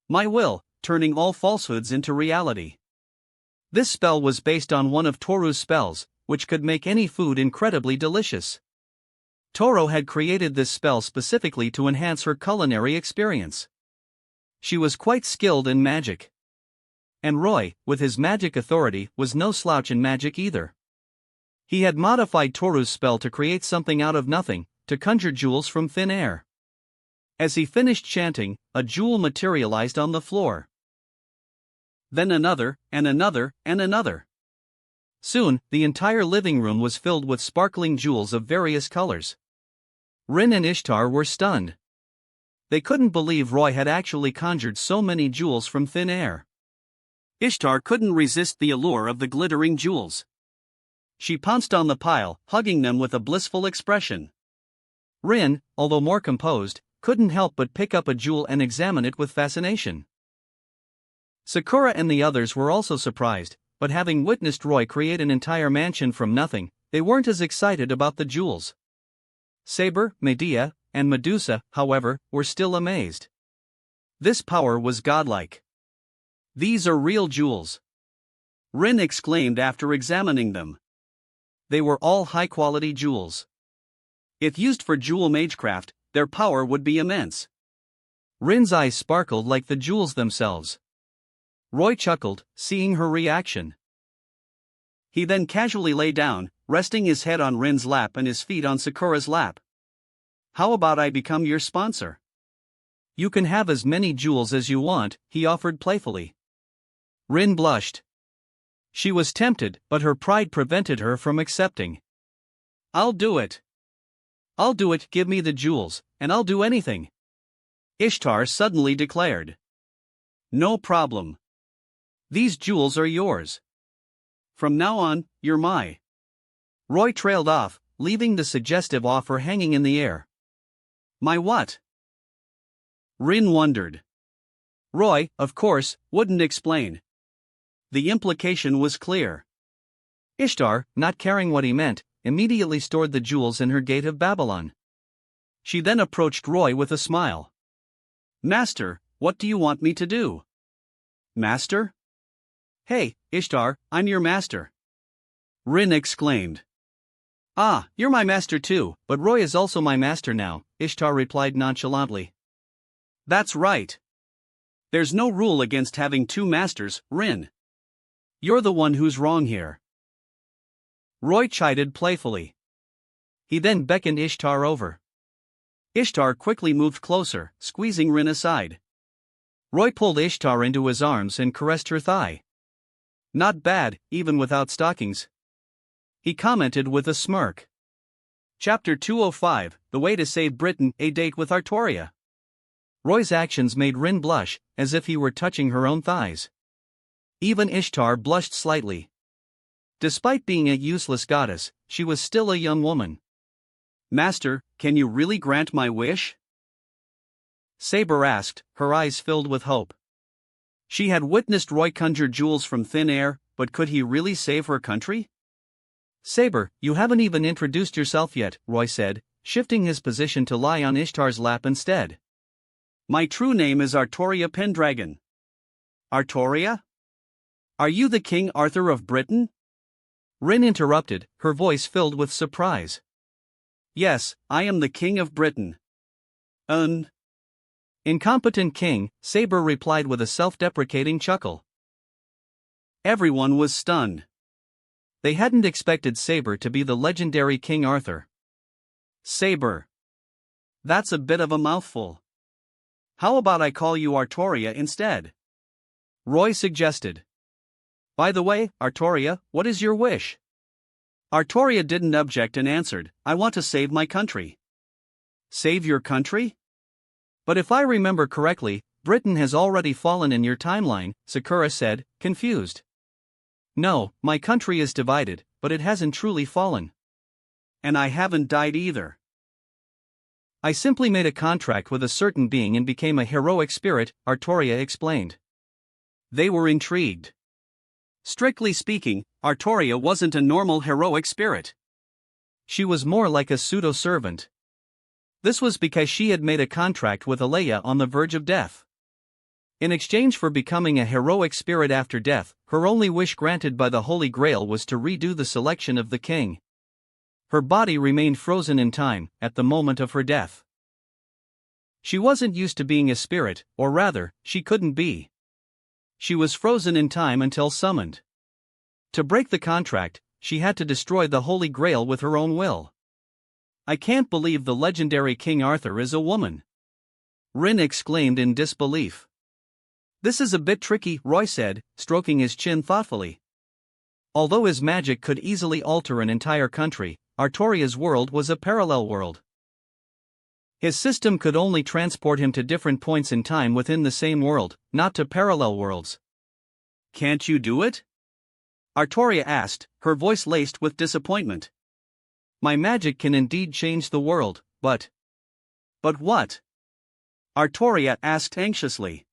Speaker 1: My will, turning all falsehoods into reality. This spell was based on one of Toru's spells, which could make any food incredibly delicious. Toru had created this spell specifically to enhance her culinary experience. She was quite skilled in magic. And Roy, with his magic authority, was no slouch in magic either. He had modified Toru's spell to create something out of nothing, to conjure jewels from thin air. As he finished chanting, a jewel materialized on the floor. Then another, and another, and another. Soon, the entire living room was filled with sparkling jewels of various colors. Rin and Ishtar were stunned. They couldn't believe Roy had actually conjured so many jewels from thin air. Ishtar couldn't resist the allure of the glittering jewels. She pounced on the pile, hugging them with a blissful expression. Rin, although more composed, couldn't help but pick up a jewel and examine it with fascination. Sakura and the others were also surprised, but having witnessed Roy create an entire mansion from nothing, they weren't as excited about the jewels. Saber, Medea, and Medusa, however, were still amazed. This power was godlike. These are real jewels. Rin exclaimed after examining them. They were all high-quality jewels. If used for jewel magecraft, their power would be immense. Rin's eyes sparkled like the jewels themselves. Roy chuckled, seeing her reaction. He then casually lay down, resting his head on Rin's lap and his feet on Sakura's lap. How about I become your sponsor? You can have as many jewels as you want, he offered playfully. Rin blushed. She was tempted, but her pride prevented her from accepting. I'll do it. I'll do it, give me the jewels, and I'll do anything. Ishtar suddenly declared. No problem. These jewels are yours. From now on, you're my. Roy trailed off, leaving the suggestive offer hanging in the air. My what? Rin wondered. Roy, of course, wouldn't explain. The implication was clear. Ishtar, not caring what he meant, immediately stored the jewels in her gate of Babylon. She then approached Roy with a smile. Master, what do you want me to do? Master? Hey, Ishtar, I'm your master. Rin exclaimed. Ah, you're my master too, but Roy is also my master now, Ishtar replied nonchalantly. That's right. There's no rule against having two masters, Rin. You're the one who's wrong here. Roy chided playfully. He then beckoned Ishtar over. Ishtar quickly moved closer, squeezing Rin aside. Roy pulled Ishtar into his arms and caressed her thigh. Not bad, even without stockings. He commented with a smirk. Chapter 205, The Way to Save Britain, A Date with Artoria. Roy's actions made Rin blush, as if he were touching her own thighs. Even Ishtar blushed slightly. Despite being a useless goddess, she was still a young woman. Master, can you really grant my wish? Saber asked, her eyes filled with hope. She had witnessed Roy conjure jewels from thin air, but could he really save her country? Saber, you haven't even introduced yourself yet, Roy said, shifting his position to lie on Ishtar's lap instead. My true name is Artoria Pendragon. Artoria? Are you the King Arthur of Britain? Rin interrupted, her voice filled with surprise. Yes, I am the King of Britain. Incompetent king, Saber replied with a self-deprecating chuckle. Everyone was stunned. They hadn't expected Saber to be the legendary King Arthur. Saber. That's a bit of a mouthful. How about I call you Artoria instead? Roy suggested. By the way, Artoria, what is your wish? Artoria didn't object and answered, I want to save my country. Save your country? But if I remember correctly, Britain has already fallen in your timeline, Sakura said, confused. No, my country is divided, but it hasn't truly fallen. And I haven't died either. I simply made a contract with a certain being and became a heroic spirit, Artoria explained. They were intrigued. Strictly speaking, Artoria wasn't a normal heroic spirit. She was more like a pseudo-servant. This was because she had made a contract with Alea on the verge of death. In exchange for becoming a heroic spirit after death, her only wish granted by the Holy Grail was to redo the selection of the king. Her body remained frozen in time, at the moment of her death. She wasn't used to being a spirit, or rather, she couldn't be. She was frozen in time until summoned. To break the contract, she had to destroy the Holy Grail with her own will. I can't believe the legendary King Arthur is a woman. Rin exclaimed in disbelief. This is a bit tricky, Roy said, stroking his chin thoughtfully. Although his magic could easily alter an entire country, Artoria's world was a parallel world. His system could only transport him to different points in time within the same world, not to parallel worlds. Can't you do it? Artoria asked, her voice laced with disappointment. My magic can indeed change the world, but... But what? Artoria asked anxiously.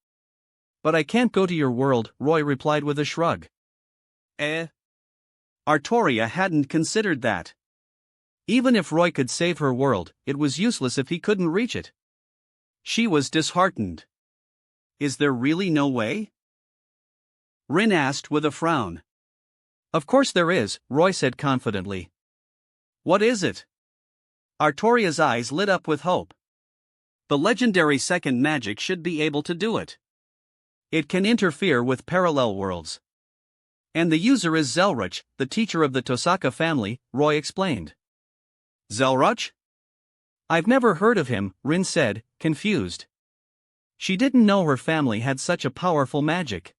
Speaker 1: But I can't go to your world, Roy replied with a shrug. Artoria hadn't considered that. Even if Roy could save her world, it was useless if he couldn't reach it. She was disheartened. Is there really no way? Rin asked with a frown. Of course there is, Roy said confidently. What is it? Artoria's eyes lit up with hope. The legendary second magic should be able to do it. It can interfere with parallel worlds. And the user is Zelruch, the teacher of the Tosaka family, Roy explained. Zelruch? I've never heard of him, Rin said, confused. She didn't know her family had such a powerful magic.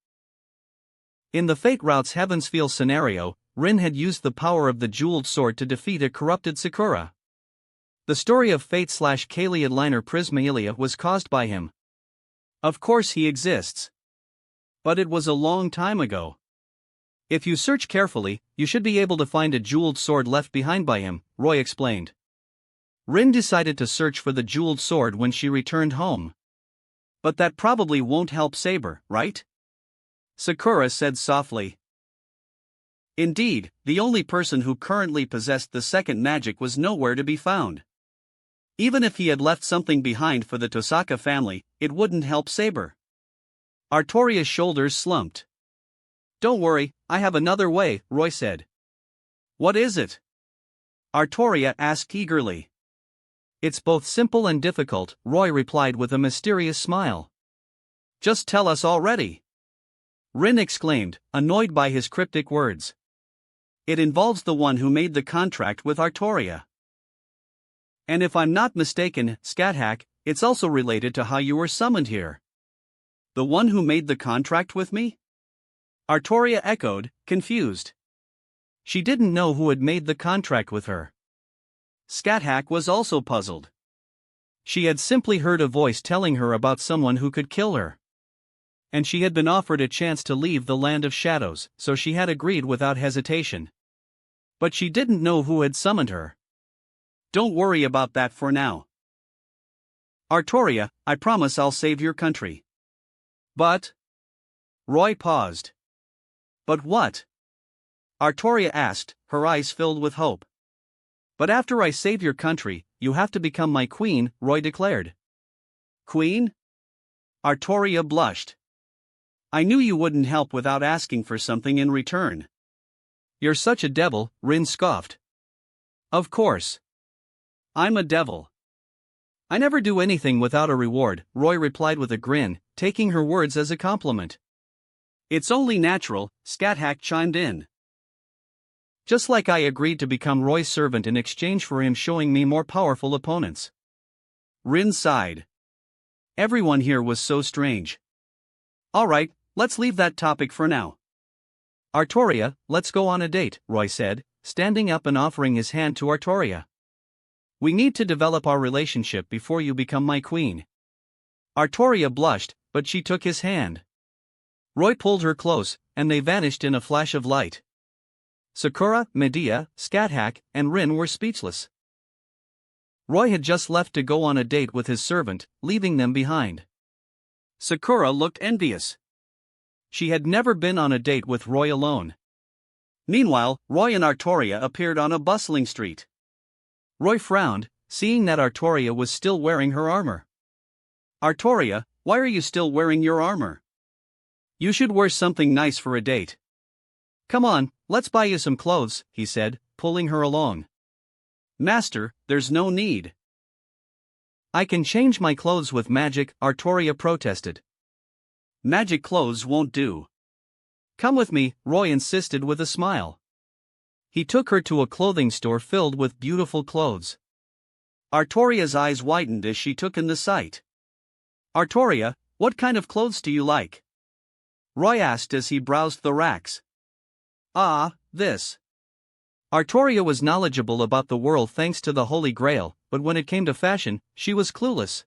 Speaker 1: In the Fate Route's Heavensfeel scenario, Rin had used the power of the jeweled sword to defeat a corrupted Sakura. The story of Fate/Kaleid liner Prismaelia was caused by him. Of course he exists. But it was a long time ago. If you search carefully, you should be able to find a jeweled sword left behind by him, Roy explained. Rin decided to search for the jeweled sword when she returned home. But that probably won't help Saber, right? Sakura said softly. Indeed, the only person who currently possessed the second magic was nowhere to be found. Even if he had left something behind for the Tosaka family, it wouldn't help Saber. Artoria's shoulders slumped. Don't worry, I have another way, Roy said. What is it? Artoria asked eagerly. It's both simple and difficult, Roy replied with a mysterious smile. Just tell us already. Rin exclaimed, annoyed by his cryptic words. It involves the one who made the contract with Artoria. And if I'm not mistaken, Scathack, it's also related to how you were summoned here. The one who made the contract with me? Artoria echoed, confused. She didn't know who had made the contract with her. Scathack was also puzzled. She had simply heard a voice telling her about someone who could kill her. And she had been offered a chance to leave the Land of Shadows, so she had agreed without hesitation. But she didn't know who had summoned her. Don't worry about that for now. Artoria, I promise I'll save your country. But... Roy paused. But what? Artoria asked, her eyes filled with hope. But after I save your country, you have to become my queen, Roy declared. Queen? Artoria blushed. I knew you wouldn't help without asking for something in return. You're such a devil, Rin scoffed. Of course. I'm a devil. I never do anything without a reward, Roy replied with a grin, taking her words as a compliment. It's only natural, Scathack chimed in. Just like I agreed to become Roy's servant in exchange for him showing me more powerful opponents. Rin sighed. Everyone here was so strange. Alright, let's leave that topic for now. Artoria, let's go on a date, Roy said, standing up and offering his hand to Artoria. We need to develop our relationship before you become my queen. Artoria blushed, but she took his hand. Roy pulled her close, and they vanished in a flash of light. Sakura, Medea, Scathack, and Rin were speechless. Roy had just left to go on a date with his servant, leaving them behind. Sakura looked envious. She had never been on a date with Roy alone. Meanwhile, Roy and Artoria appeared on a bustling street. Roy frowned, seeing that Artoria was still wearing her armor. Artoria, why are you still wearing your armor? You should wear something nice for a date. Come on, let's buy you some clothes, he said, pulling her along. Master, there's no need. I can change my clothes with magic, Artoria protested. Magic clothes won't do. Come with me, Roy insisted with a smile. He took her to a clothing store filled with beautiful clothes. Artoria's eyes widened as she took in the sight. Artoria, what kind of clothes do you like? Roy asked as he browsed the racks. Ah, this. Artoria was knowledgeable about the world thanks to the Holy Grail, but when it came to fashion, she was clueless.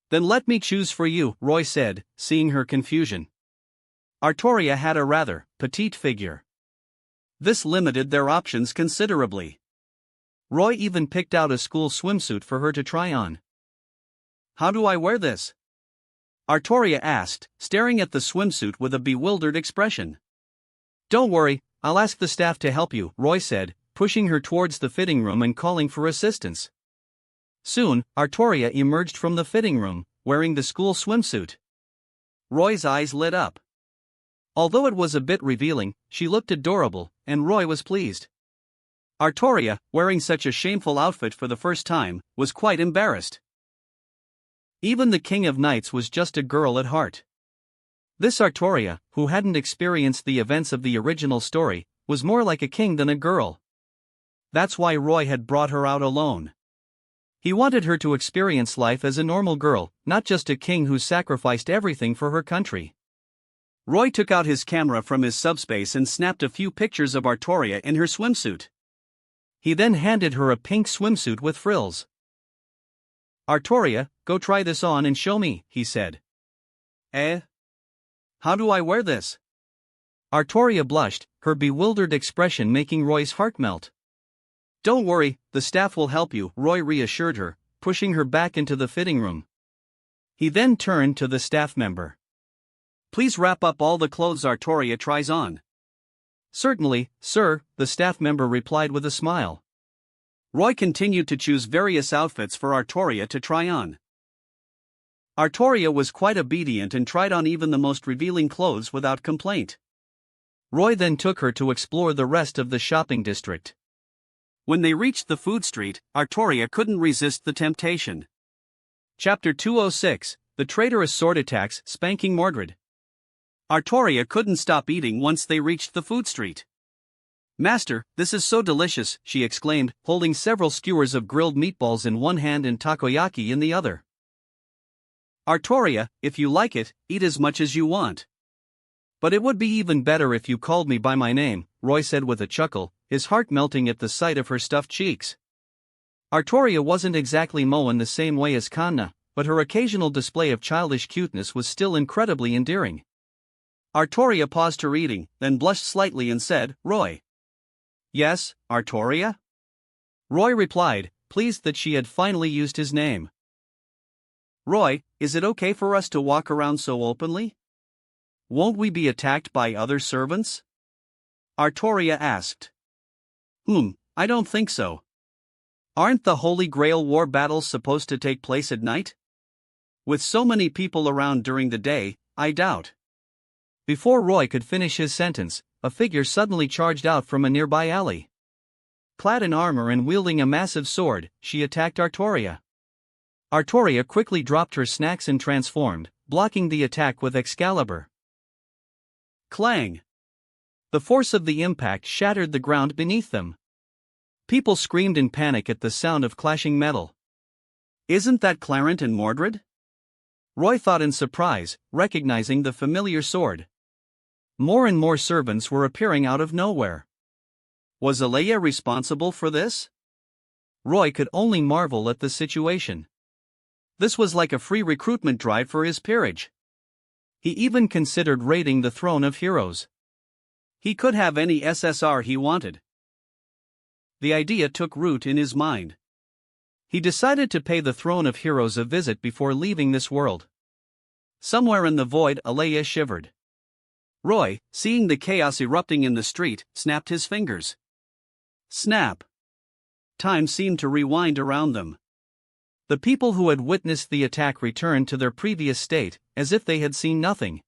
Speaker 1: Then let me choose for you, Roy said, seeing her confusion. Artoria had a rather petite figure. This limited their options considerably. Roy even picked out a school swimsuit for her to try on. How do I wear this? Artoria asked, staring at the swimsuit with a bewildered expression. Don't worry, I'll ask the staff to help you, Roy said, pushing her towards the fitting room and calling for assistance. Soon, Artoria emerged from the fitting room, wearing the school swimsuit. Roy's eyes lit up. Although it was a bit revealing, she looked adorable, and Roy was pleased. Artoria, wearing such a shameful outfit for the first time, was quite embarrassed. Even the King of Knights was just a girl at heart. This Artoria, who hadn't experienced the events of the original story, was more like a king than a girl. That's why Roy had brought her out alone. He wanted her to experience life as a normal girl, not just a king who sacrificed everything for her country. Roy took out his camera from his subspace and snapped a few pictures of Artoria in her swimsuit. He then handed her a pink swimsuit with frills. Artoria, go try this on and show me, he said. How do I wear this? Artoria blushed, her bewildered expression making Roy's heart melt. Don't worry, the staff will help you, Roy reassured her, pushing her back into the fitting room. He then turned to the staff member. Please wrap up all the clothes Artoria tries on. Certainly, sir, the staff member replied with a smile. Roy continued to choose various outfits for Artoria to try on. Artoria was quite obedient and tried on even the most revealing clothes without complaint. Roy then took her to explore the rest of the shopping district. When they reached the food street, Artoria couldn't resist the temptation. Chapter 206, the traitorous sword attacks spanking Mordred. Artoria couldn't stop eating once they reached the food street. "Master, this is so delicious," she exclaimed, holding several skewers of grilled meatballs in one hand and takoyaki in the other. "Artoria, if you like it, eat as much as you want. But it would be even better if you called me by my name," Roy said with a chuckle, his heart melting at the sight of her stuffed cheeks. Artoria wasn't exactly Moen the same way as Kanna, but her occasional display of childish cuteness was still incredibly endearing. Artoria paused her eating, then blushed slightly and said, "Roy." "Yes, Artoria?" Roy replied, pleased that she had finally used his name. "Roy, is it okay for us to walk around so openly? Won't we be attacked by other servants?" Artoria asked. I don't think so. Aren't the Holy Grail war battles supposed to take place at night? With so many people around during the day, I doubt." Before Roy could finish his sentence, a figure suddenly charged out from a nearby alley. Clad in armor and wielding a massive sword, she attacked Artoria. Artoria quickly dropped her snacks and transformed, blocking the attack with Excalibur. Clang! The force of the impact shattered the ground beneath them. People screamed in panic at the sound of clashing metal. "Isn't that Clarent and Mordred?" Roy thought in surprise, recognizing the familiar sword. More and more servants were appearing out of nowhere. Was Alea responsible for this? Roy could only marvel at the situation. This was like a free recruitment drive for his peerage. He even considered raiding the Throne of Heroes. He could have any SSR he wanted. The idea took root in his mind. He decided to pay the Throne of Heroes a visit before leaving this world. Somewhere in the void, Alea shivered. Roy, seeing the chaos erupting in the street, snapped his fingers. Snap! Time seemed to rewind around them. The people who had witnessed the attack returned to their previous state, as if they had seen nothing.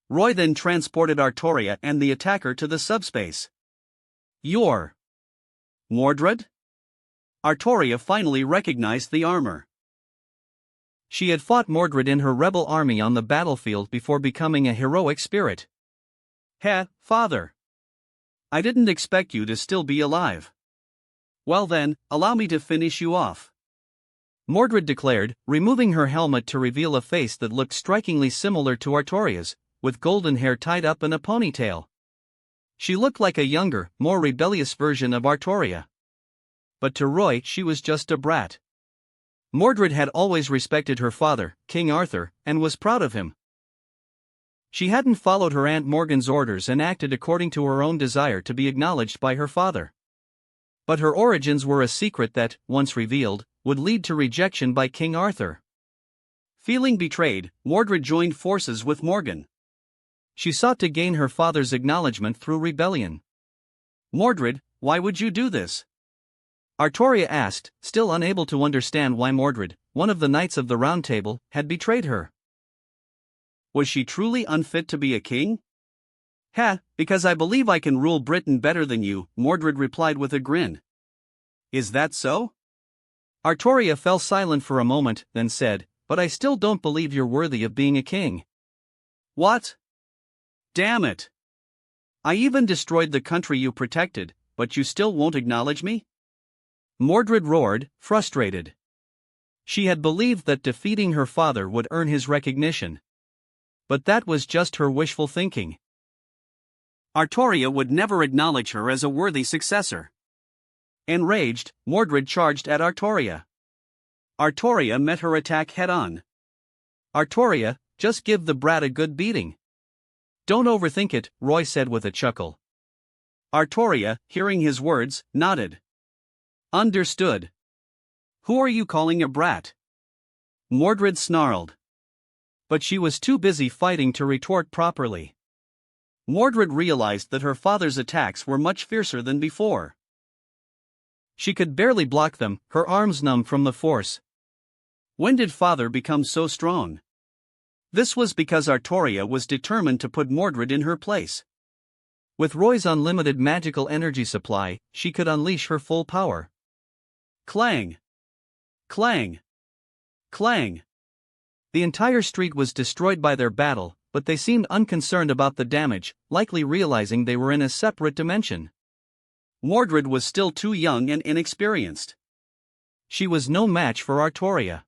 Speaker 1: Roy then transported Artoria and the attacker to the subspace. "You're Mordred?" Artoria finally recognized the armor. She had fought Mordred in her rebel army on the battlefield before becoming a heroic spirit. "Heh, father. I didn't expect you to still be alive. Well then, allow me to finish you off," Mordred declared, removing her helmet to reveal a face that looked strikingly similar to Artoria's, with golden hair tied up in a ponytail. She looked like a younger, more rebellious version of Artoria. But to Roy she was just a brat. Mordred had always respected her father, King Arthur, and was proud of him. She hadn't followed her Aunt Morgan's orders and acted according to her own desire to be acknowledged by her father. But her origins were a secret that, once revealed, would lead to rejection by King Arthur. Feeling betrayed, Mordred joined forces with Morgan. She sought to gain her father's acknowledgement through rebellion. "Mordred, why would you do this?" Artoria asked, still unable to understand why Mordred, one of the Knights of the Round Table, had betrayed her. Was she truly unfit to be a king? Because I believe I can rule Britain better than you," Mordred replied with a grin. "Is that so?" Artoria fell silent for a moment, then said, "But I still don't believe you're worthy of being a king." "What? Damn it! I even destroyed the country you protected, but you still won't acknowledge me?" Mordred roared, frustrated. She had believed that defeating her father would earn his recognition. But that was just her wishful thinking. Artoria would never acknowledge her as a worthy successor. Enraged, Mordred charged at Artoria. Artoria met her attack head-on. "Artoria, just give the brat a good beating." "Don't overthink it," Roy said with a chuckle. Artoria, hearing his words, nodded. "Understood. Who are you calling a brat?" Mordred snarled. But she was too busy fighting to retort properly. Mordred realized that her father's attacks were much fiercer than before. She could barely block them, her arms numb from the force. When did father become so strong? This was because Artoria was determined to put Mordred in her place. With Roy's unlimited magical energy supply, she could unleash her full power. Clang! Clang! Clang! The entire street was destroyed by their battle, but they seemed unconcerned about the damage, likely realizing they were in a separate dimension. Mordred was still too young and inexperienced. She was no match for Artoria.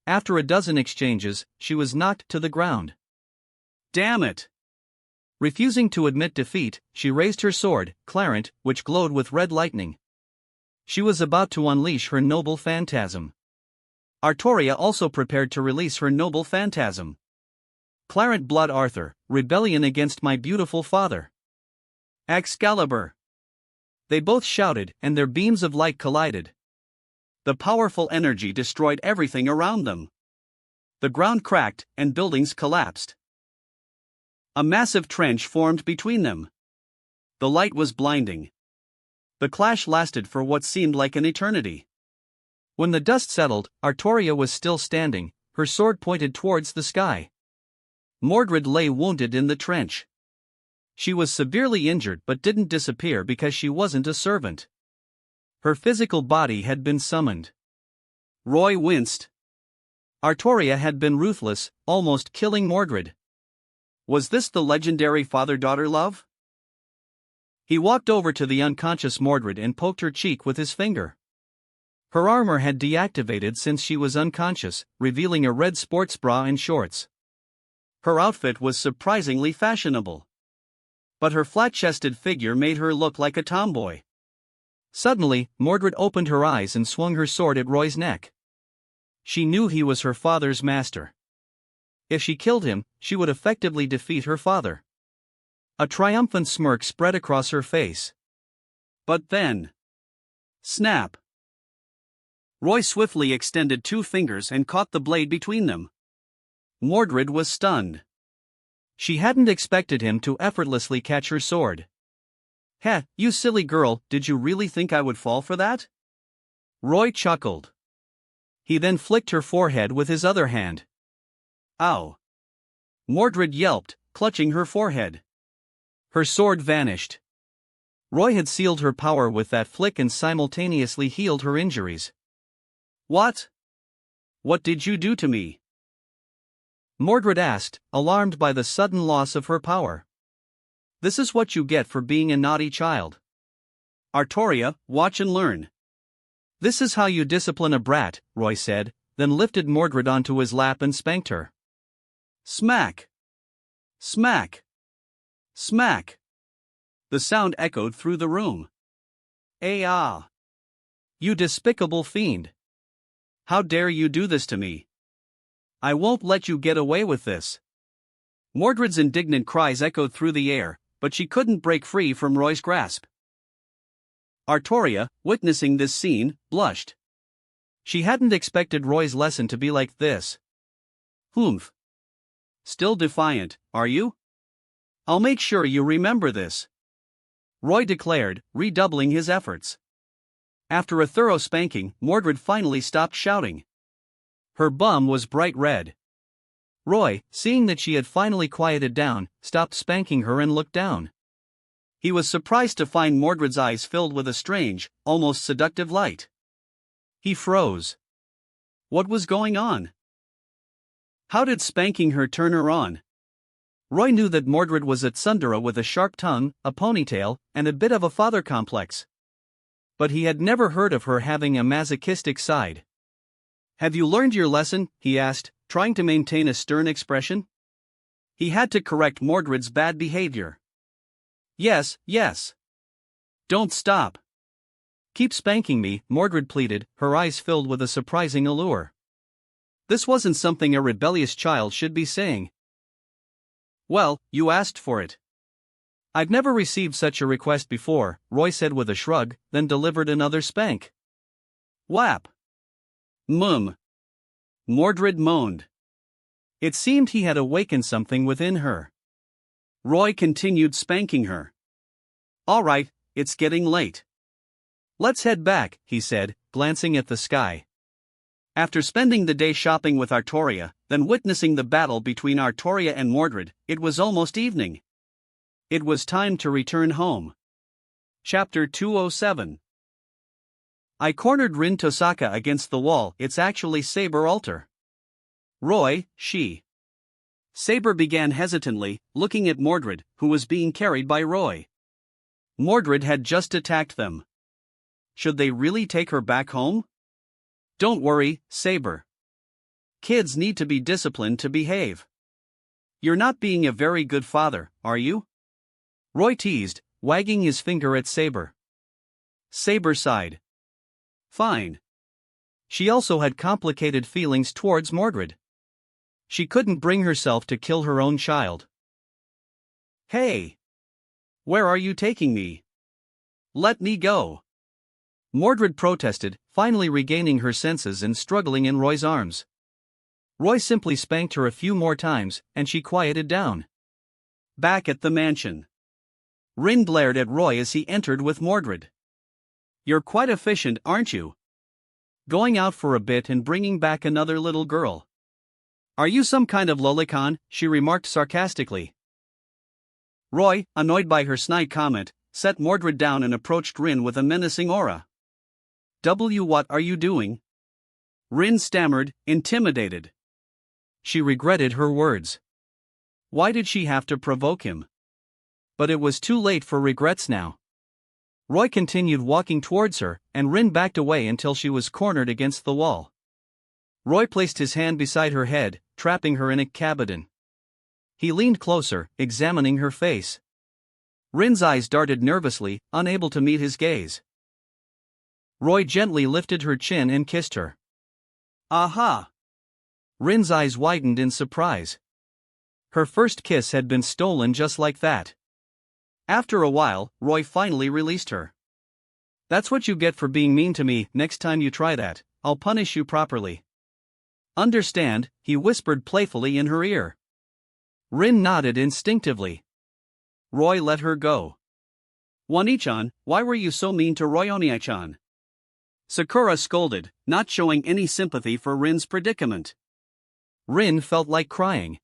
Speaker 1: After a dozen exchanges, she was knocked to the ground. Damn it! Refusing to admit defeat, she raised her sword, Clarent, which glowed with red lightning. She was about to unleash her noble phantasm. Artoria also prepared to release her noble phantasm. Clarent Blood Arthur, rebellion against my beautiful father. Excalibur! They both shouted, and their beams of light collided. The powerful energy destroyed everything around them. The ground cracked, and buildings collapsed. A massive trench formed between them. The light was blinding. The clash lasted for what seemed like an eternity. When the dust settled, Artoria was still standing, her sword pointed towards the sky. Mordred lay wounded in the trench. She was severely injured but didn't disappear because she wasn't a servant. Her physical body had been summoned. Roy winced. Artoria had been ruthless, almost killing Mordred. Was this the legendary father-daughter love? He walked over to the unconscious Mordred and poked her cheek with his finger. Her armor had deactivated since she was unconscious, revealing a red sports bra and shorts. Her outfit was surprisingly fashionable. But her flat-chested figure made her look like a tomboy. Suddenly, Mordred opened her eyes and swung her sword at Roy's neck. She knew he was her father's master. If she killed him, she would effectively defeat her father. A triumphant smirk spread across her face. But then... snap! Roy swiftly extended two fingers and caught the blade between them. Mordred was stunned. She hadn't expected him to effortlessly catch her sword. "Heh, you silly girl, did you really think I would fall for that?" Roy chuckled. He then flicked her forehead with his other hand. Ow! Mordred yelped, clutching her forehead. Her sword vanished. Roy had sealed her power with that flick and simultaneously healed her injuries. What? What did you do to me? Mordred asked, alarmed by the sudden loss of her power. This is what you get for being a naughty child. Artoria, watch and learn. This is how you discipline a brat, Roy said, then lifted Mordred onto his lap and spanked her. Smack! Smack! Smack! The sound echoed through the room. Ah! You despicable fiend! How dare you do this to me? I won't let you get away with this. Mordred's indignant cries echoed through the air, but she couldn't break free from Roy's grasp. Artoria, witnessing this scene, blushed. She hadn't expected Roy's lesson to be like this. Humph. Still defiant, are you? I'll make sure you remember this. Roy declared, redoubling his efforts. After a thorough spanking, Mordred finally stopped shouting. Her bum was bright red. Roy, seeing that she had finally quieted down, stopped spanking her and looked down. He was surprised to find Mordred's eyes filled with a strange, almost seductive light. He froze. What was going on? How did spanking her turn her on? Roy knew that Mordred was a tsundere with a sharp tongue, a ponytail, and a bit of a father complex. But he had never heard of her having a masochistic side. Have you learned your lesson? He asked, trying to maintain a stern expression. He had to correct Mordred's bad behavior. Yes, yes. Don't stop. Keep spanking me, Mordred pleaded, her eyes filled with a surprising allure. This wasn't something a rebellious child should be saying. Well, you asked for it. I've never received such a request before, Roy said with a shrug, then delivered another spank. Whap! Mum! Mordred moaned. It seemed he had awakened something within her. Roy continued spanking her. All right, it's getting late. Let's head back, he said, glancing at the sky. After spending the day shopping with Artoria, then witnessing the battle between Artoria and Mordred, it was almost evening. It was time to return home. Chapter 207. I cornered Rin Tosaka against the wall. It's actually Saber Alter. Roy, she. Saber began hesitantly, looking at Mordred, who was being carried by Roy. Mordred had just attacked them. Should they really take her back home? Don't worry, Saber. Kids need to be disciplined to behave. You're not being a very good father, are you? Roy teased, wagging his finger at Saber. Saber sighed. Fine. She also had complicated feelings towards Mordred. She couldn't bring herself to kill her own child. Hey! Where are you taking me? Let me go! Mordred protested, finally regaining her senses and struggling in Roy's arms. Roy simply spanked her a few more times, and she quieted down. Back at the mansion. Rin glared at Roy as he entered with Mordred. You're quite efficient, aren't you? Going out for a bit and bringing back another little girl. Are you some kind of lolicon? She remarked sarcastically. Roy, annoyed by her snide comment, set Mordred down and approached Rin with a menacing aura. What are you doing? Rin stammered, intimidated. She regretted her words. Why did she have to provoke him? But it was too late for regrets now. Roy continued walking towards her, and Rin backed away until she was cornered against the wall. Roy placed his hand beside her head, trapping her in a cabiton. He leaned closer, examining her face. Rin's eyes darted nervously, unable to meet his gaze. Roy gently lifted her chin and kissed her. Aha! Rin's eyes widened in surprise. Her first kiss had been stolen just like that. After a while, Roy finally released her. That's what you get for being mean to me. Next time you try that, I'll punish you properly. Understand? He whispered playfully in her ear. Rin nodded instinctively. Roy let her go. Wani-chan, why were you so mean to Royoni-chan? Sakura scolded, not showing any sympathy for Rin's predicament. Rin felt like crying.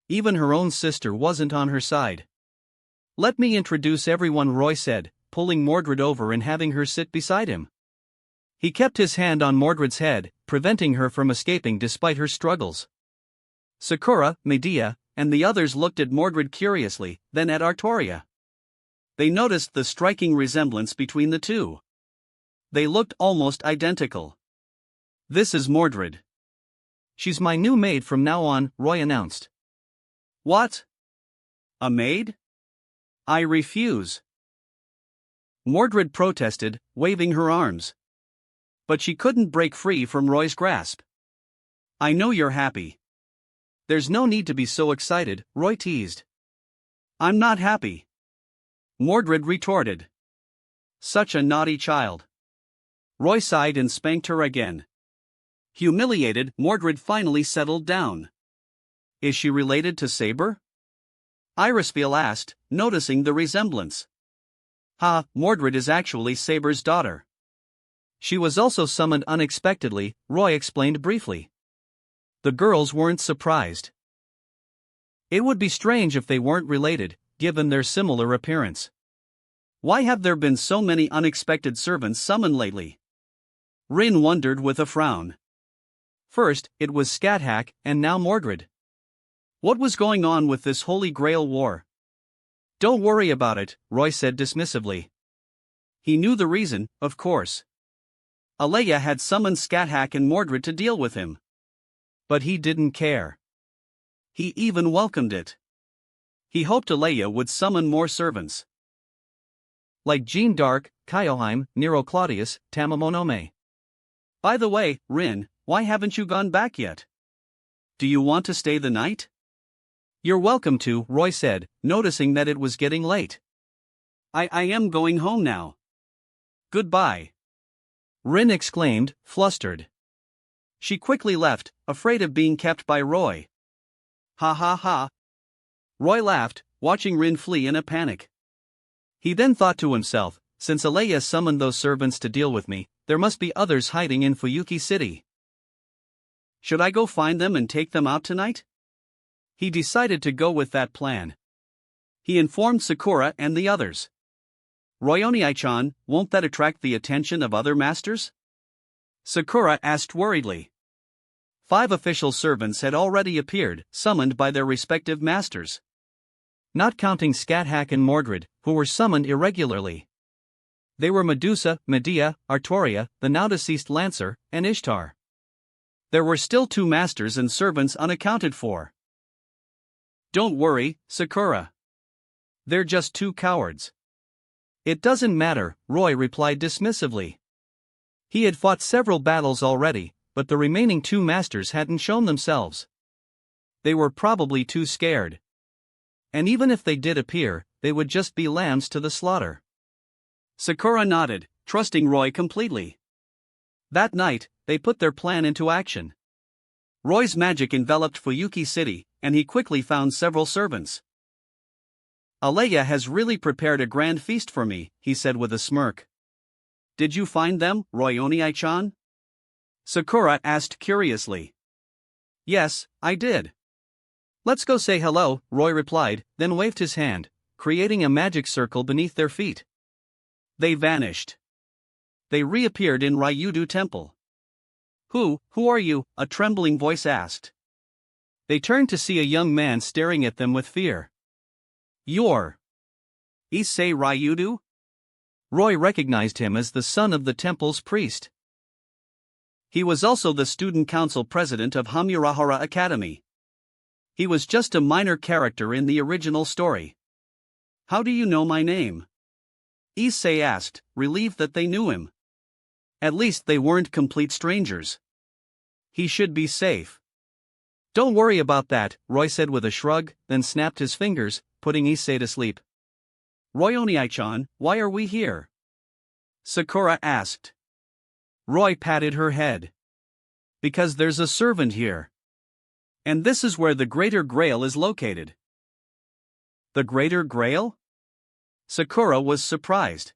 Speaker 1: Even her own sister wasn't on her side. Let me introduce everyone, Roy said, pulling Mordred over and having her sit beside him. He kept his hand on Mordred's head, preventing her from escaping despite her struggles. Sakura, Medea, and the others looked at Mordred curiously, then at Artoria. They noticed the striking resemblance between the two. They looked almost identical. This is Mordred. She's my new maid from now on, Roy announced. What? A maid? I refuse. Mordred protested, waving her arms. But she couldn't break free from Roy's grasp. I know you're happy. There's no need to be so excited, Roy teased. I'm not happy. Mordred retorted. Such a naughty child. Roy sighed and spanked her again. Humiliated, Mordred finally settled down. Is she related to Saber? Irisfeel asked, noticing the resemblance. Mordred is actually Saber's daughter. She was also summoned unexpectedly, Roy explained briefly. The girls weren't surprised. It would be strange if they weren't related, given their similar appearance. Why have there been so many unexpected servants summoned lately? Rin wondered with a frown. First, it was Scathach, and now Mordred. What was going on with this Holy Grail war? Don't worry about it, Roy said dismissively. He knew the reason, of course. Alea had summoned Scathach and Mordred to deal with him. But he didn't care. He even welcomed it. He hoped Alea would summon more servants. Like Jeanne d'Arc, Kyoheim, Nero Claudius, Tamamonome. By the way, Rin, why haven't you gone back yet? Do you want to stay the night? You're welcome to, Roy said, noticing that it was getting late. I am going home now. Goodbye. Rin exclaimed, flustered. She quickly left, afraid of being kept by Roy. Ha ha ha. Roy laughed, watching Rin flee in a panic. He then thought to himself, since Alea summoned those servants to deal with me, there must be others hiding in Fuyuki City. Should I go find them and take them out tonight? He decided to go with that plan. He informed Sakura and the others. Royoni-chan, won't that attract the attention of other masters? Sakura asked worriedly. 5 official servants had already appeared, summoned by their respective masters. Not counting Scathack and Mordred, who were summoned irregularly. They were Medusa, Medea, Artoria, the now-deceased Lancer, and Ishtar. There were still 2 masters and servants unaccounted for. Don't worry, Sakura. They're just 2 cowards. It doesn't matter, Roy replied dismissively. He had fought several battles already, but the remaining 2 masters hadn't shown themselves. They were probably too scared. And even if they did appear, they would just be lambs to the slaughter. Sakura nodded, trusting Roy completely. That night, they put their plan into action. Roy's magic enveloped Fuyuki City, and he quickly found several servants. Alea has really prepared a grand feast for me, he said with a smirk. Did you find them, Roy Oniai-chan? Sakura asked curiously. Yes, I did. Let's go say hello, Roy replied, then waved his hand, creating a magic circle beneath their feet. They vanished. They reappeared in Ryudu Temple. Who are you? A trembling voice asked. They turned to see a young man staring at them with fear. You're Issei Ryudu? Roy recognized him as the son of the temple's priest. He was also the student council president of Hamurahara Academy. He was just a minor character in the original story. How do you know my name? Issei asked, relieved that they knew him. At least they weren't complete strangers. He should be safe. Don't worry about that, Roy said with a shrug, then snapped his fingers, putting Issei to sleep. Roy Oniai-chan, why are we here? Sakura asked. Roy patted her head. Because there's a servant here. And this is where the Greater Grail is located. The Greater Grail? Sakura was surprised.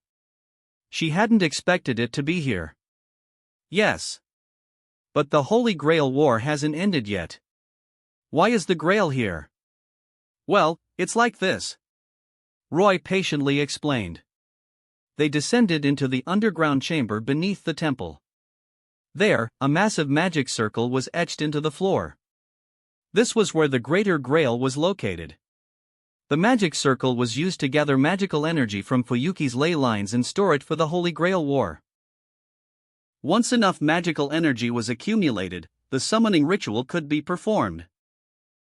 Speaker 1: She hadn't expected it to be here. Yes. But the Holy Grail War hasn't ended yet. Why is the Grail here? Well, it's like this. Roy patiently explained. They descended into the underground chamber beneath the temple. There, a massive magic circle was etched into the floor. This was where the Greater Grail was located. The magic circle was used to gather magical energy from Fuyuki's ley lines and store it for the Holy Grail War. Once enough magical energy was accumulated, the summoning ritual could be performed.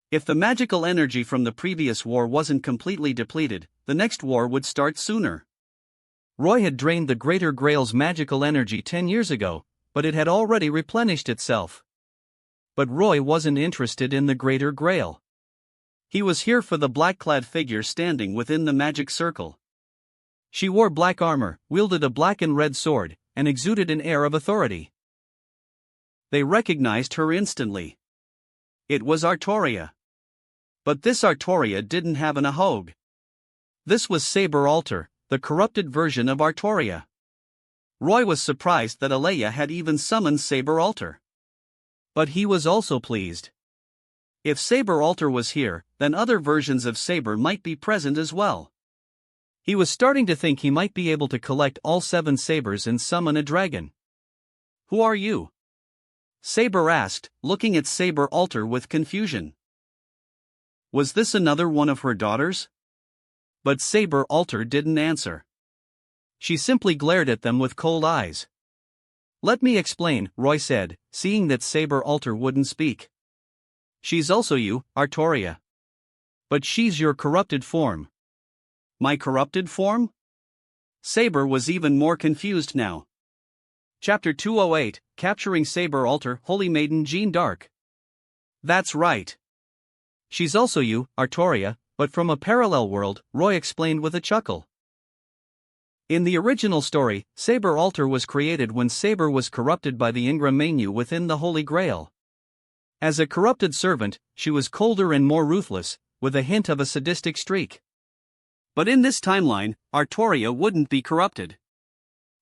Speaker 1: If the magical energy from the previous war wasn't completely depleted, the next war would start sooner. Roy had drained the Greater Grail's magical energy 10 years ago, but it had already replenished itself. But Roy wasn't interested in the Greater Grail. He was here for the black-clad figure standing within the magic circle. She wore black armor, wielded a black and red sword, and exuded an air of authority. They recognized her instantly. It was Artoria. But this Artoria didn't have an Ahogue. This was Saber Alter, the corrupted version of Artoria. Roy was surprised that Alea had even summoned Saber Alter. But he was also pleased. If Saber Alter was here, then other versions of Saber might be present as well. He was starting to think he might be able to collect all 7 sabers and summon a dragon. Who are you? Saber asked, looking at Saber Alter with confusion. Was this another one of her daughters? But Saber Alter didn't answer. She simply glared at them with cold eyes. Let me explain, Roy said, seeing that Saber Alter wouldn't speak. She's also you, Artoria. But she's your corrupted form. My corrupted form? Saber was even more confused now. Chapter 208, Capturing Saber Alter, Holy Maiden Jeanne d'Arc. That's right. She's also you, Artoria, but from a parallel world, Roy explained with a chuckle. In the original story, Saber Alter was created when Saber was corrupted by the Ingram Manu within the Holy Grail. As a corrupted servant, she was colder and more ruthless, with a hint of a sadistic streak. But in this timeline, Artoria wouldn't be corrupted.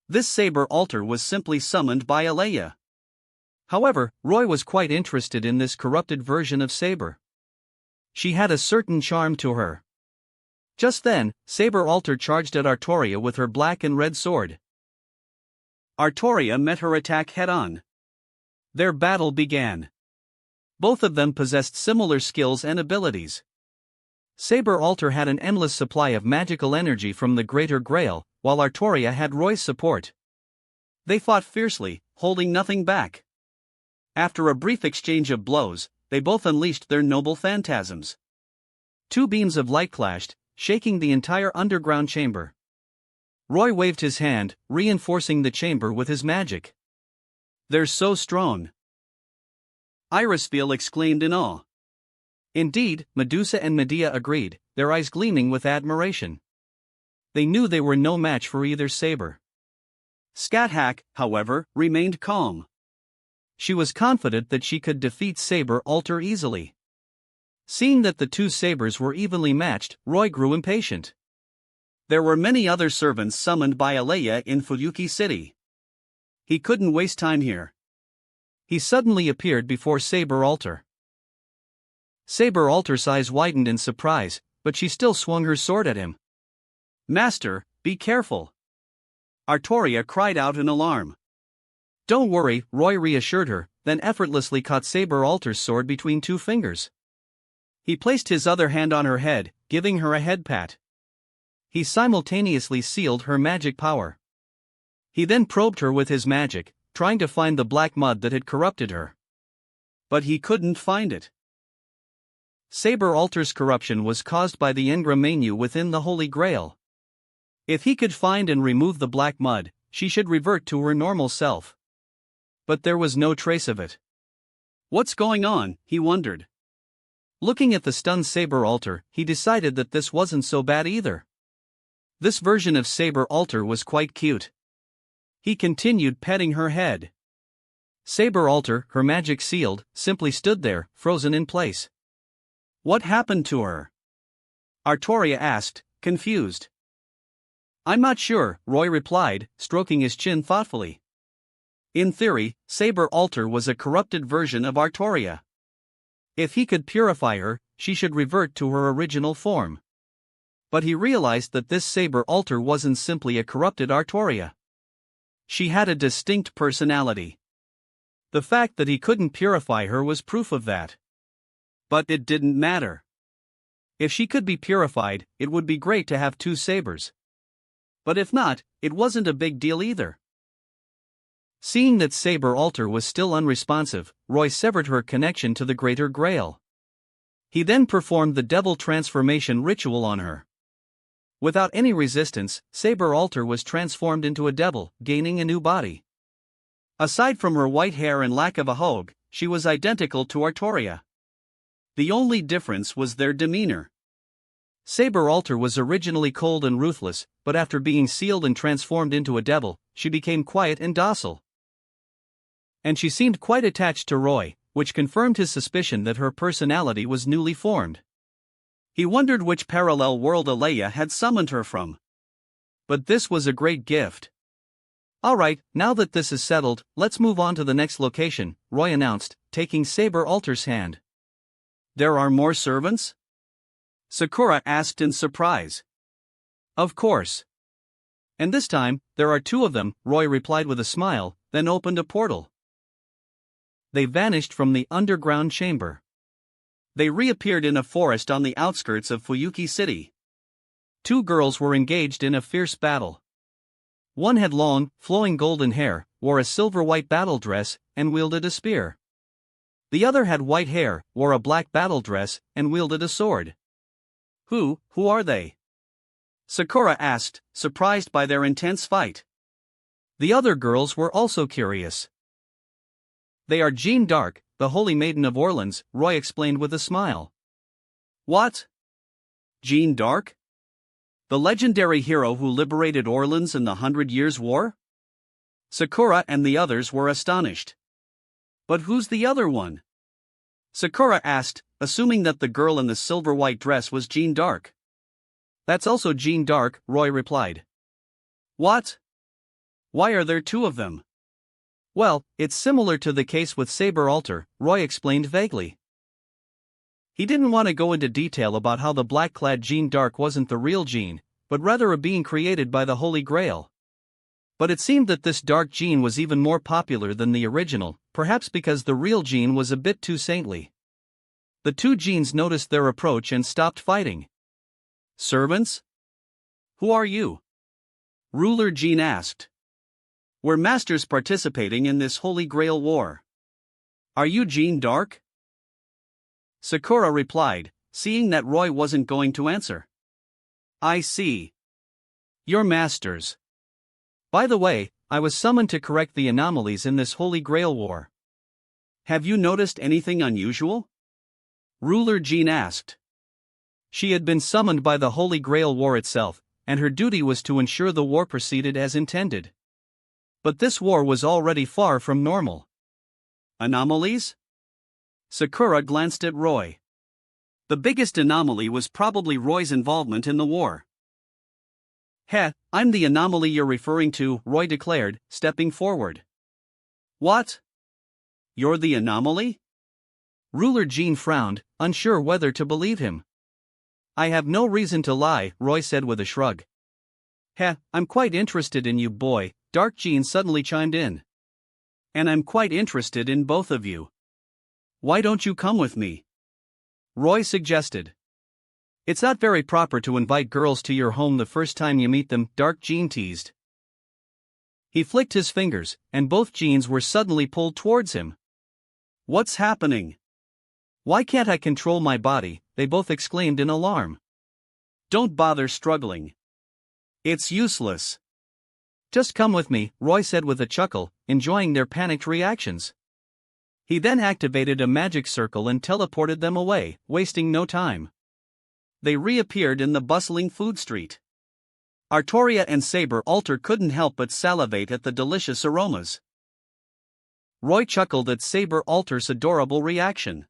Speaker 1: This Saber Alter was simply summoned by Alea. However, Roy was quite interested in this corrupted version of Saber. She had a certain charm to her. Just then, Saber Alter charged at Artoria with her black and red sword. Artoria met her attack head-on. Their battle began. Both of them possessed similar skills and abilities. Saber Alter had an endless supply of magical energy from the Greater Grail, while Artoria had Roy's support. They fought fiercely, holding nothing back. After a brief exchange of blows, they both unleashed their noble phantasms. Two beams of light clashed, shaking the entire underground chamber. Roy waved his hand, reinforcing the chamber with his magic. "They're so strong," Irisfeel exclaimed in awe. Indeed, Medusa and Medea agreed, their eyes gleaming with admiration. They knew they were no match for either saber. Scat-Hack, however, remained calm. She was confident that she could defeat Saber Alter easily. Seeing that the two sabers were evenly matched, Roy grew impatient. There were many other servants summoned by Alea in Fuyuki City. He couldn't waste time here. He suddenly appeared before Saber Alter. Saber Alter's eyes widened in surprise, but she still swung her sword at him. "Master, be careful!" Artoria cried out in alarm. "Don't worry," Roy reassured her, then effortlessly caught Saber Alter's sword between two fingers. He placed his other hand on her head, giving her a head pat. He simultaneously sealed her magic power. He then probed her with his magic, trying to find the black mud that had corrupted her. But he couldn't find it. Saber Alter's corruption was caused by the engram menu within the Holy Grail. If he could find and remove the black mud, she should revert to her normal self. But there was no trace of it. What's going on, he wondered. Looking at the stunned Saber Alter, he decided that this wasn't so bad either. This version of Saber Alter was quite cute. He continued petting her head. Saber Alter, her magic sealed, simply stood there, frozen in place. What happened to her? Artoria asked, confused. I'm not sure, Roy replied, stroking his chin thoughtfully. In theory, Saber Alter was a corrupted version of Artoria. If he could purify her, she should revert to her original form. But he realized that this Saber Alter wasn't simply a corrupted Artoria. She had a distinct personality. The fact that he couldn't purify her was proof of that. But it didn't matter. If she could be purified, it would be great to have two sabers. But if not, it wasn't a big deal either. Seeing that Saber Alter was still unresponsive, Roy severed her connection to the Greater Grail. He then performed the devil transformation ritual on her. Without any resistance, Saber Alter was transformed into a devil, gaining a new body. Aside from her white hair and lack of a hogue, she was identical to Artoria. The only difference was their demeanor. Saber Alter was originally cold and ruthless, but after being sealed and transformed into a devil, she became quiet and docile. And she seemed quite attached to Roy, which confirmed his suspicion that her personality was newly formed. He wondered which parallel world Alea had summoned her from. But this was a great gift. Alright, now that this is settled, let's move on to the next location, Roy announced, taking Saber Alter's hand. There are more servants? Sakura asked in surprise. Of course. And this time, there are two of them, Roy replied with a smile, then opened a portal. They vanished from the underground chamber. They reappeared in a forest on the outskirts of Fuyuki City. Two girls were engaged in a fierce battle. One had long, flowing golden hair, wore a silver-white battle dress, and wielded a spear. The other had white hair, wore a black battle dress, and wielded a sword. Who are they? Sakura asked, surprised by their intense fight. The other girls were also curious. They are Jeanne d'Arc, the Holy Maiden of Orleans, Roy explained with a smile. What? Jeanne d'Arc? The legendary hero who liberated Orleans in the 100 Years' War? Sakura and the others were astonished. But who's the other one? Sakura asked, assuming that the girl in the silver-white dress was Jeanne d'Arc. That's also Jeanne d'Arc, Roy replied. What? Why are there two of them? Well, it's similar to the case with Saber Alter, Roy explained vaguely. He didn't want to go into detail about how the black-clad Jeanne d'Arc wasn't the real Jeanne, but rather a being created by the Holy Grail. But it seemed that this dark Jeanne was even more popular than the original, perhaps because the real Jean was a bit too saintly. The two Jeans noticed their approach and stopped fighting. Servants? Who are you? Ruler Jean asked. We're masters participating in this Holy Grail war. Are you Jean Dark? Sakura replied, seeing that Roy wasn't going to answer. I see. You're masters. By the way, I was summoned to correct the anomalies in this Holy Grail war. Have you noticed anything unusual? Ruler Jean asked. She had been summoned by the Holy Grail war itself, and her duty was to ensure the war proceeded as intended. But this war was already far from normal. Anomalies? Sakura glanced at Roy. The biggest anomaly was probably Roy's involvement in the war. Heh, I'm the anomaly you're referring to, Roy declared, stepping forward. What? You're the anomaly? Ruler Jean frowned, unsure whether to believe him. I have no reason to lie, Roy said with a shrug. Heh, I'm quite interested in you, boy, Dark Jean suddenly chimed in. And I'm quite interested in both of you. Why don't you come with me? Roy suggested. It's not very proper to invite girls to your home the first time you meet them, Dark Jean teased. He flicked his fingers, and both Jeans were suddenly pulled towards him. What's happening? Why can't I control my body? They both exclaimed in alarm. Don't bother struggling. It's useless. Just come with me, Roy said with a chuckle, enjoying their panicked reactions. He then activated a magic circle and teleported them away, wasting no time. They reappeared in the bustling food street. Artoria and Saber Alter couldn't help but salivate at the delicious aromas. Roy chuckled at Saber Alter's adorable reaction.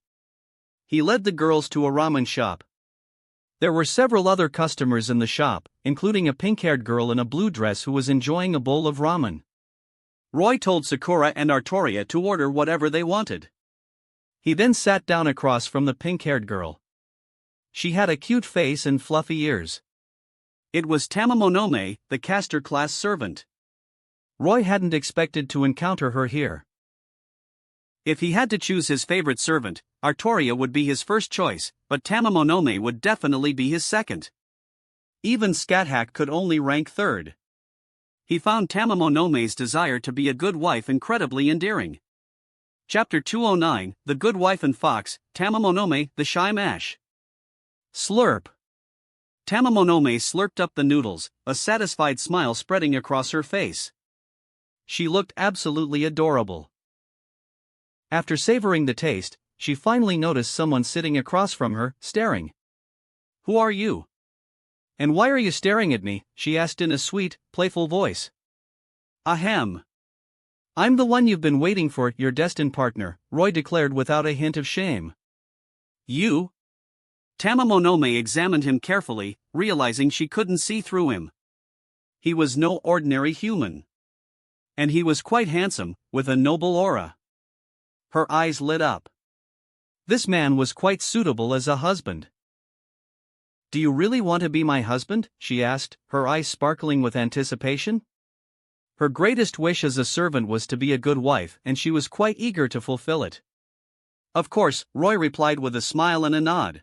Speaker 1: He led the girls to a ramen shop. There were several other customers in the shop, including a pink-haired girl in a blue dress who was enjoying a bowl of ramen. Roy told Sakura and Artoria to order whatever they wanted. He then sat down across from the pink-haired girl. She had a cute face and fluffy ears. It was Tamamonome, the caster-class servant. Roy hadn't expected to encounter her here. If he had to choose his favorite servant, Artoria would be his first choice, but Tamamonome would definitely be his second. Even Scathack could only rank third. He found Tamamonome's desire to be a good wife incredibly endearing. Chapter 209, The Good Wife and Fox, Tamamonome, the Shy Mash. Slurp. Tamamonome slurped up the noodles, a satisfied smile spreading across her face. She looked absolutely adorable. After savoring the taste, she finally noticed someone sitting across from her, staring. Who are you? And why are you staring at me? She asked in a sweet, playful voice. Ahem. I'm the one you've been waiting for, your destined partner, Roy declared without a hint of shame. You? Tamamonome examined him carefully, realizing she couldn't see through him. He was no ordinary human. And he was quite handsome, with a noble aura. Her eyes lit up. This man was quite suitable as a husband. Do you really want to be my husband? She asked, her eyes sparkling with anticipation. Her greatest wish as a servant was to be a good wife, and she was quite eager to fulfill it. Of course, Roy replied with a smile and a nod.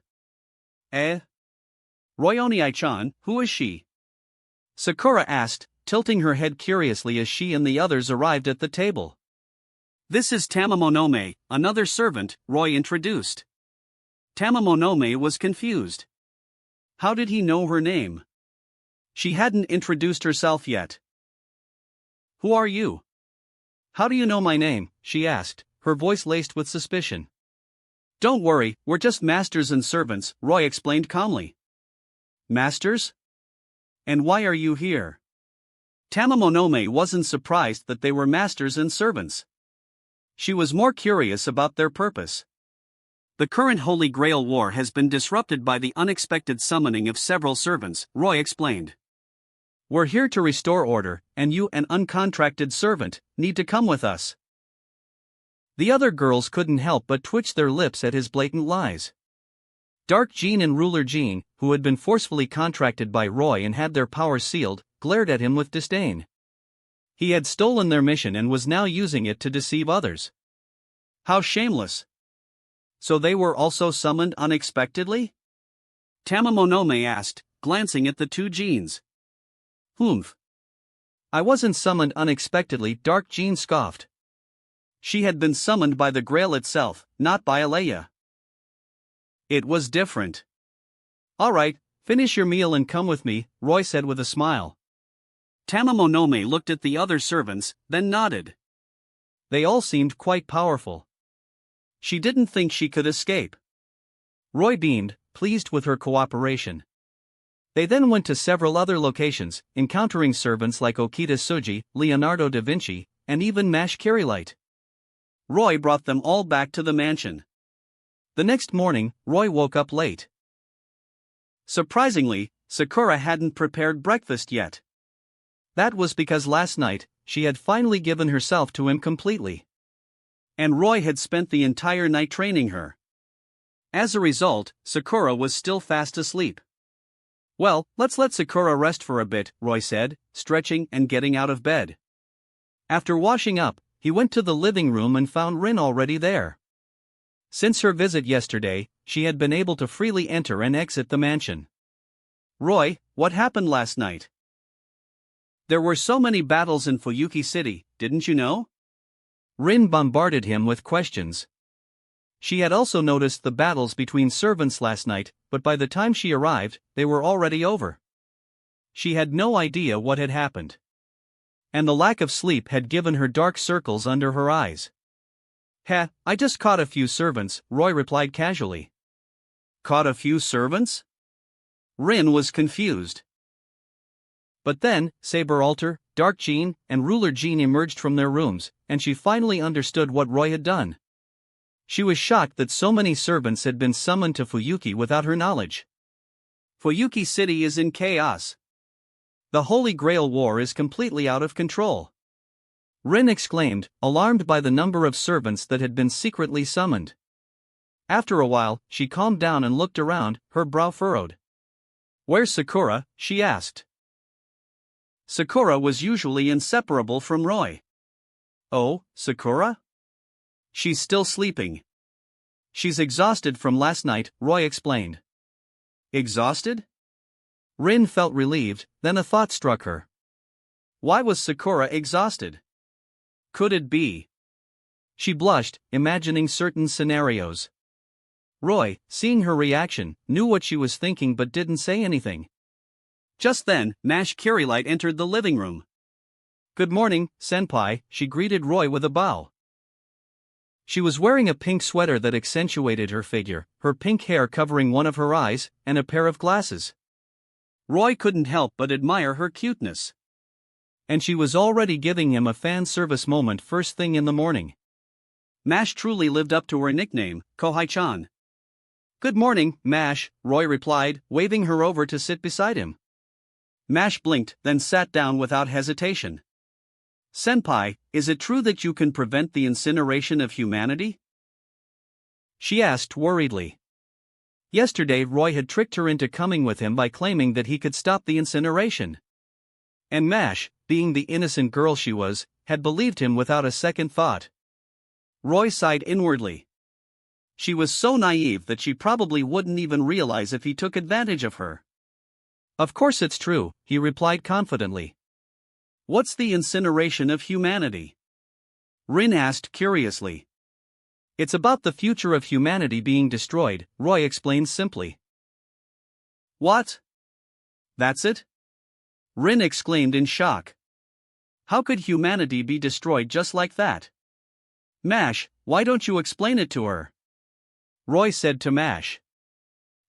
Speaker 1: Royoni-chan, who is she? Sakura asked, tilting her head curiously as she and the others arrived at the table. This is Tamamonome, another servant, Roy introduced. Tamamonome was confused. How did he know her name? She hadn't introduced herself yet. Who are you? How do you know my name? She asked, her voice laced with suspicion. Don't worry, we're just masters and servants, Roy explained calmly. Masters? And why are you here? Tamamonome wasn't surprised that they were masters and servants. She was more curious about their purpose. The current Holy Grail War has been disrupted by the unexpected summoning of several servants, Roy explained. We're here to restore order, and you, an uncontracted servant, need to come with us. The other girls couldn't help but twitch their lips at his blatant lies. Dark Jean and Ruler Jean, who had been forcefully contracted by Roy and had their powers sealed, glared at him with disdain. He had stolen their mission and was now using it to deceive others. How shameless. So they were also summoned unexpectedly? Tamamonome asked, glancing at the two Jeans. Humph. I wasn't summoned unexpectedly, Dark Jean scoffed. She had been summoned by the Grail itself, not by Alea. It was different. Alright, finish your meal and come with me, Roy said with a smile. Tamamonome looked at the other servants, then nodded. They all seemed quite powerful. She didn't think she could escape. Roy beamed, pleased with her cooperation. They then went to several other locations, encountering servants like Okita Suji, Leonardo da Vinci, and even Mash Kirilight. Roy brought them all back to the mansion. The next morning, Roy woke up late. Surprisingly, Sakura hadn't prepared breakfast yet. That was because last night, she had finally given herself to him completely. And Roy had spent the entire night training her. As a result, Sakura was still fast asleep. Well, let's let Sakura rest for a bit, Roy said, stretching and getting out of bed. After washing up, he went to the living room and found Rin already there. Since her visit yesterday, she had been able to freely enter and exit the mansion. Roy, what happened last night? There were so many battles in Fuyuki City, didn't you know? Rin bombarded him with questions. She had also noticed the battles between servants last night, but by the time she arrived, they were already over. She had no idea what had happened. And the lack of sleep had given her dark circles under her eyes. I just caught a few servants, Roy replied casually. Caught a few servants? Rin was confused. But then, Saber Alter, Dark Jean, and Ruler Jean emerged from their rooms, and she finally understood what Roy had done. She was shocked that so many servants had been summoned to Fuyuki without her knowledge. Fuyuki City is in chaos. The Holy Grail War is completely out of control. Rin exclaimed, alarmed by the number of servants that had been secretly summoned. After a while, she calmed down and looked around, her brow furrowed. Where's Sakura? She asked. Sakura was usually inseparable from Roy. Oh, Sakura? She's still sleeping. She's exhausted from last night, Roy explained. Exhausted? Rin felt relieved, then a thought struck her. Why was Sakura exhausted? Could it be? She blushed, imagining certain scenarios. Roy, seeing her reaction, knew what she was thinking but didn't say anything. Just then, Mash Kirilight entered the living room. Good morning, Senpai, she greeted Roy with a bow. She was wearing a pink sweater that accentuated her figure, her pink hair covering one of her eyes, and a pair of glasses. Roy couldn't help but admire her cuteness. And she was already giving him a fan service moment first thing in the morning. Mash truly lived up to her nickname, Kohai-chan. Good morning, Mash, Roy replied, waving her over to sit beside him. Mash blinked, then sat down without hesitation. Senpai, is it true that you can prevent the incineration of humanity? She asked worriedly. Yesterday Roy had tricked her into coming with him by claiming that he could stop the incineration. And Mash, being the innocent girl she was, had believed him without a second thought. Roy sighed inwardly. She was so naive that she probably wouldn't even realize if he took advantage of her. Of course it's true, he replied confidently. What's the incineration of humanity? Rin asked curiously. It's about the future of humanity being destroyed, Roy explained simply. What? That's it? Rin exclaimed in shock. How could humanity be destroyed just like that? Mash, why don't you explain it to her? Roy said to Mash.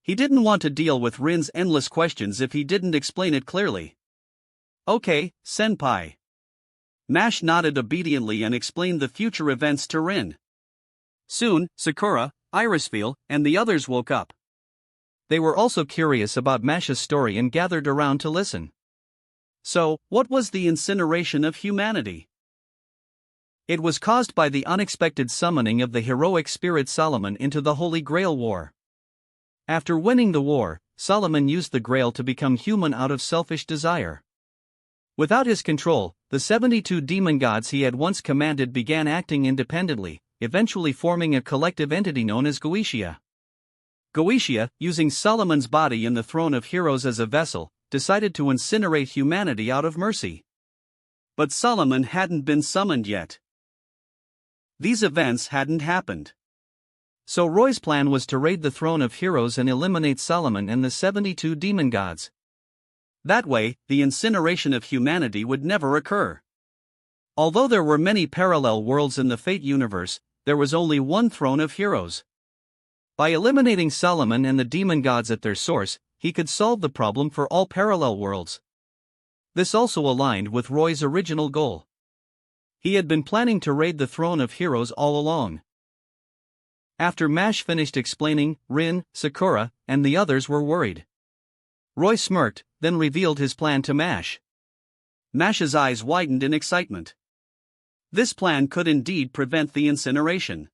Speaker 1: He didn't want to deal with Rin's endless questions if he didn't explain it clearly. Okay, Senpai. Mash nodded obediently and explained the future events to Rin. Soon, Sakura, Irisfeel, and the others woke up. They were also curious about Mash's story and gathered around to listen. So, what was the incineration of humanity? It was caused by the unexpected summoning of the heroic spirit Solomon into the Holy Grail War. After winning the war, Solomon used the Grail to become human out of selfish desire. Without his control, the 72 demon gods he had once commanded began acting independently, eventually forming a collective entity known as Goetia. Goetia, using Solomon's body and the Throne of Heroes as a vessel, decided to incinerate humanity out of mercy. But Solomon hadn't been summoned yet. These events hadn't happened. So Roy's plan was to raid the Throne of Heroes and eliminate Solomon and the 72 demon gods. That way, the incineration of humanity would never occur. Although there were many parallel worlds in the Fate universe, there was only one Throne of Heroes. By eliminating Solomon and the demon gods at their source, he could solve the problem for all parallel worlds. This also aligned with Roy's original goal. He had been planning to raid the Throne of Heroes all along. After Mash finished explaining, Rin, Sakura, and the others were worried. Roy smirked, then revealed his plan to Mash. Mash's eyes widened in excitement. This plan could indeed prevent the incineration.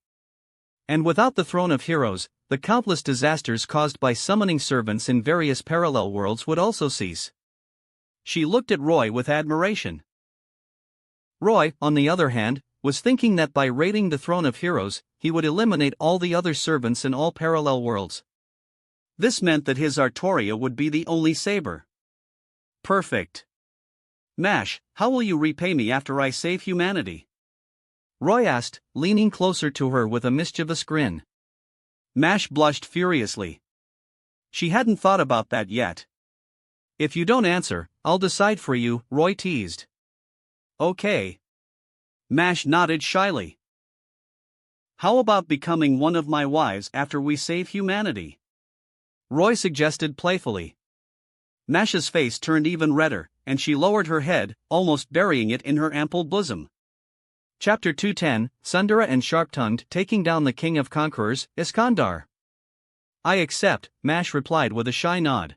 Speaker 1: And without the Throne of Heroes, the countless disasters caused by summoning servants in various parallel worlds would also cease. She looked at Roy with admiration. Roy, on the other hand, was thinking that by raiding the Throne of Heroes, he would eliminate all the other servants in all parallel worlds. This meant that his Artoria would be the only saber. Perfect. Mash, how will you repay me after I save humanity? Roy asked, leaning closer to her with a mischievous grin. Mash blushed furiously. She hadn't thought about that yet. If you don't answer, I'll decide for you, Roy teased. Okay. Mash nodded shyly. How about becoming one of my wives after we save humanity? Roy suggested playfully. Mash's face turned even redder, and she lowered her head, almost burying it in her ample bosom. Chapter 210, Sundara and Sharp-Tongued taking down the King of Conquerors, Iskandar. I accept, Mash replied with a shy nod.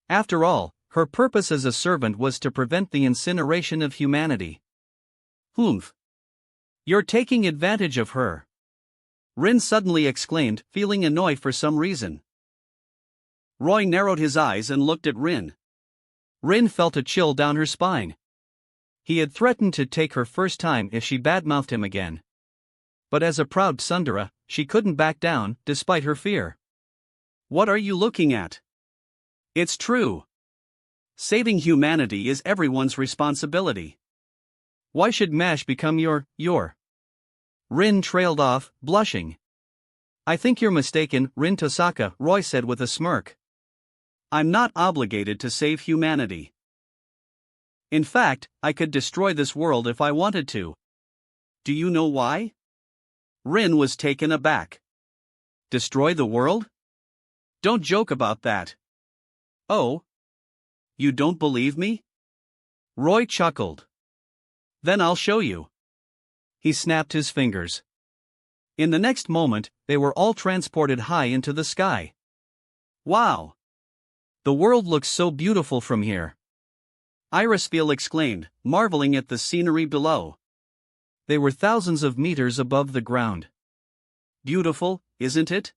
Speaker 1: After all, her purpose as a servant was to prevent the incineration of humanity. Humph. You're taking advantage of her. Rin suddenly exclaimed, feeling annoyed for some reason. Roy narrowed his eyes and looked at Rin. Rin felt a chill down her spine. He had threatened to take her first time if she badmouthed him again. But as a proud Sundara, she couldn't back down, despite her fear. What are you looking at? It's true. Saving humanity is everyone's responsibility. Why should Mash become your? Rin trailed off, blushing. I think you're mistaken, Rin Tosaka, Roy said with a smirk. I'm not obligated to save humanity. In fact, I could destroy this world if I wanted to. Do you know why? Rin was taken aback. Destroy the world? Don't joke about that. Oh? You don't believe me? Roy chuckled. Then I'll show you. He snapped his fingers. In the next moment, they were all transported high into the sky. Wow! The world looks so beautiful from here. Irisfield exclaimed, marveling at the scenery below. They were thousands of meters above the ground. Beautiful, isn't it?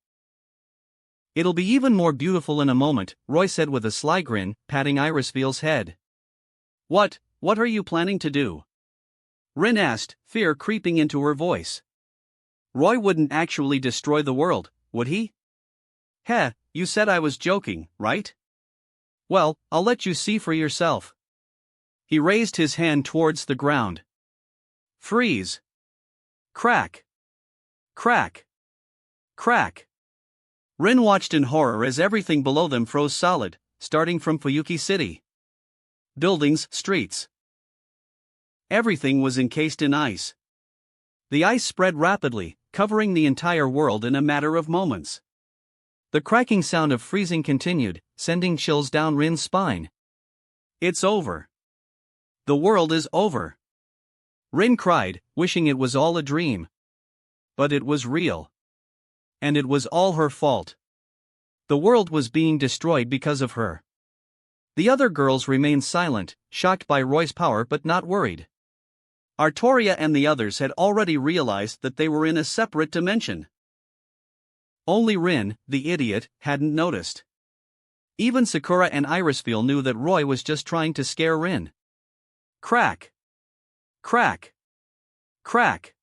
Speaker 1: It'll be even more beautiful in a moment, Roy said with a sly grin, patting Irisfield's head. What are you planning to do? Rin asked, fear creeping into her voice. Roy wouldn't actually destroy the world, would he? Heh, you said I was joking, right? Well, I'll let you see for yourself. He raised his hand towards the ground. Freeze. Crack. Crack. Crack. Rin watched in horror as everything below them froze solid, starting from Fuyuki City. Buildings, streets. Everything was encased in ice. The ice spread rapidly, covering the entire world in a matter of moments. The cracking sound of freezing continued, sending chills down Rin's spine. It's over. The world is over. Rin cried, wishing it was all a dream. But it was real. And it was all her fault. The world was being destroyed because of her. The other girls remained silent, shocked by Roy's power but not worried. Artoria and the others had already realized that they were in a separate dimension. Only Rin, the idiot, hadn't noticed. Even Sakura and Irisfield knew that Roy was just trying to scare Rin. Crack. Crack. Crack.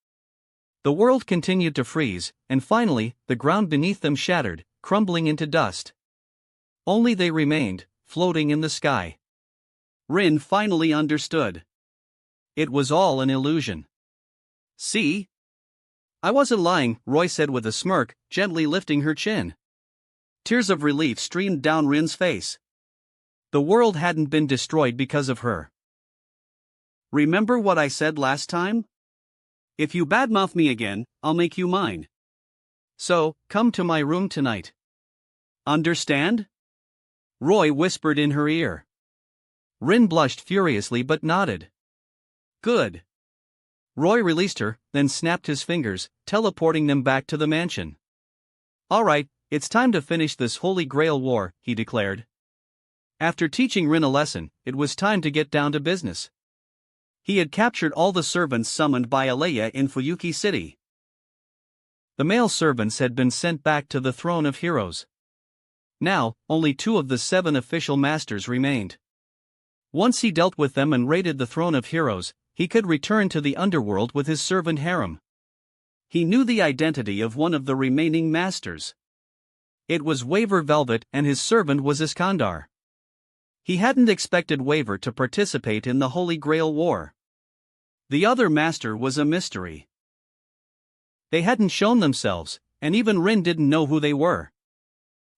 Speaker 1: The world continued to freeze, and finally, the ground beneath them shattered, crumbling into dust. Only they remained, floating in the sky. Rin finally understood. It was all an illusion. See? I wasn't lying, Roy said with a smirk, gently lifting her chin. Tears of relief streamed down Rin's face. The world hadn't been destroyed because of her. Remember what I said last time? If you badmouth me again, I'll make you mine. So, come to my room tonight. Understand? Roy whispered in her ear. Rin blushed furiously but nodded. Good. Roy released her, then snapped his fingers, teleporting them back to the mansion. All right, it's time to finish this Holy Grail war, he declared. After teaching Rin a lesson, it was time to get down to business. He had captured all the servants summoned by Alea in Fuyuki City. The male servants had been sent back to the Throne of Heroes. Now, only 2 of the 7 official masters remained. Once he dealt with them and raided the Throne of Heroes, he could return to the underworld with his servant harem. He knew the identity of one of the remaining masters. It was Waver Velvet and his servant was Iskandar. He hadn't expected Waver to participate in the Holy Grail War. The other master was a mystery. They hadn't shown themselves, and even Rin didn't know who they were.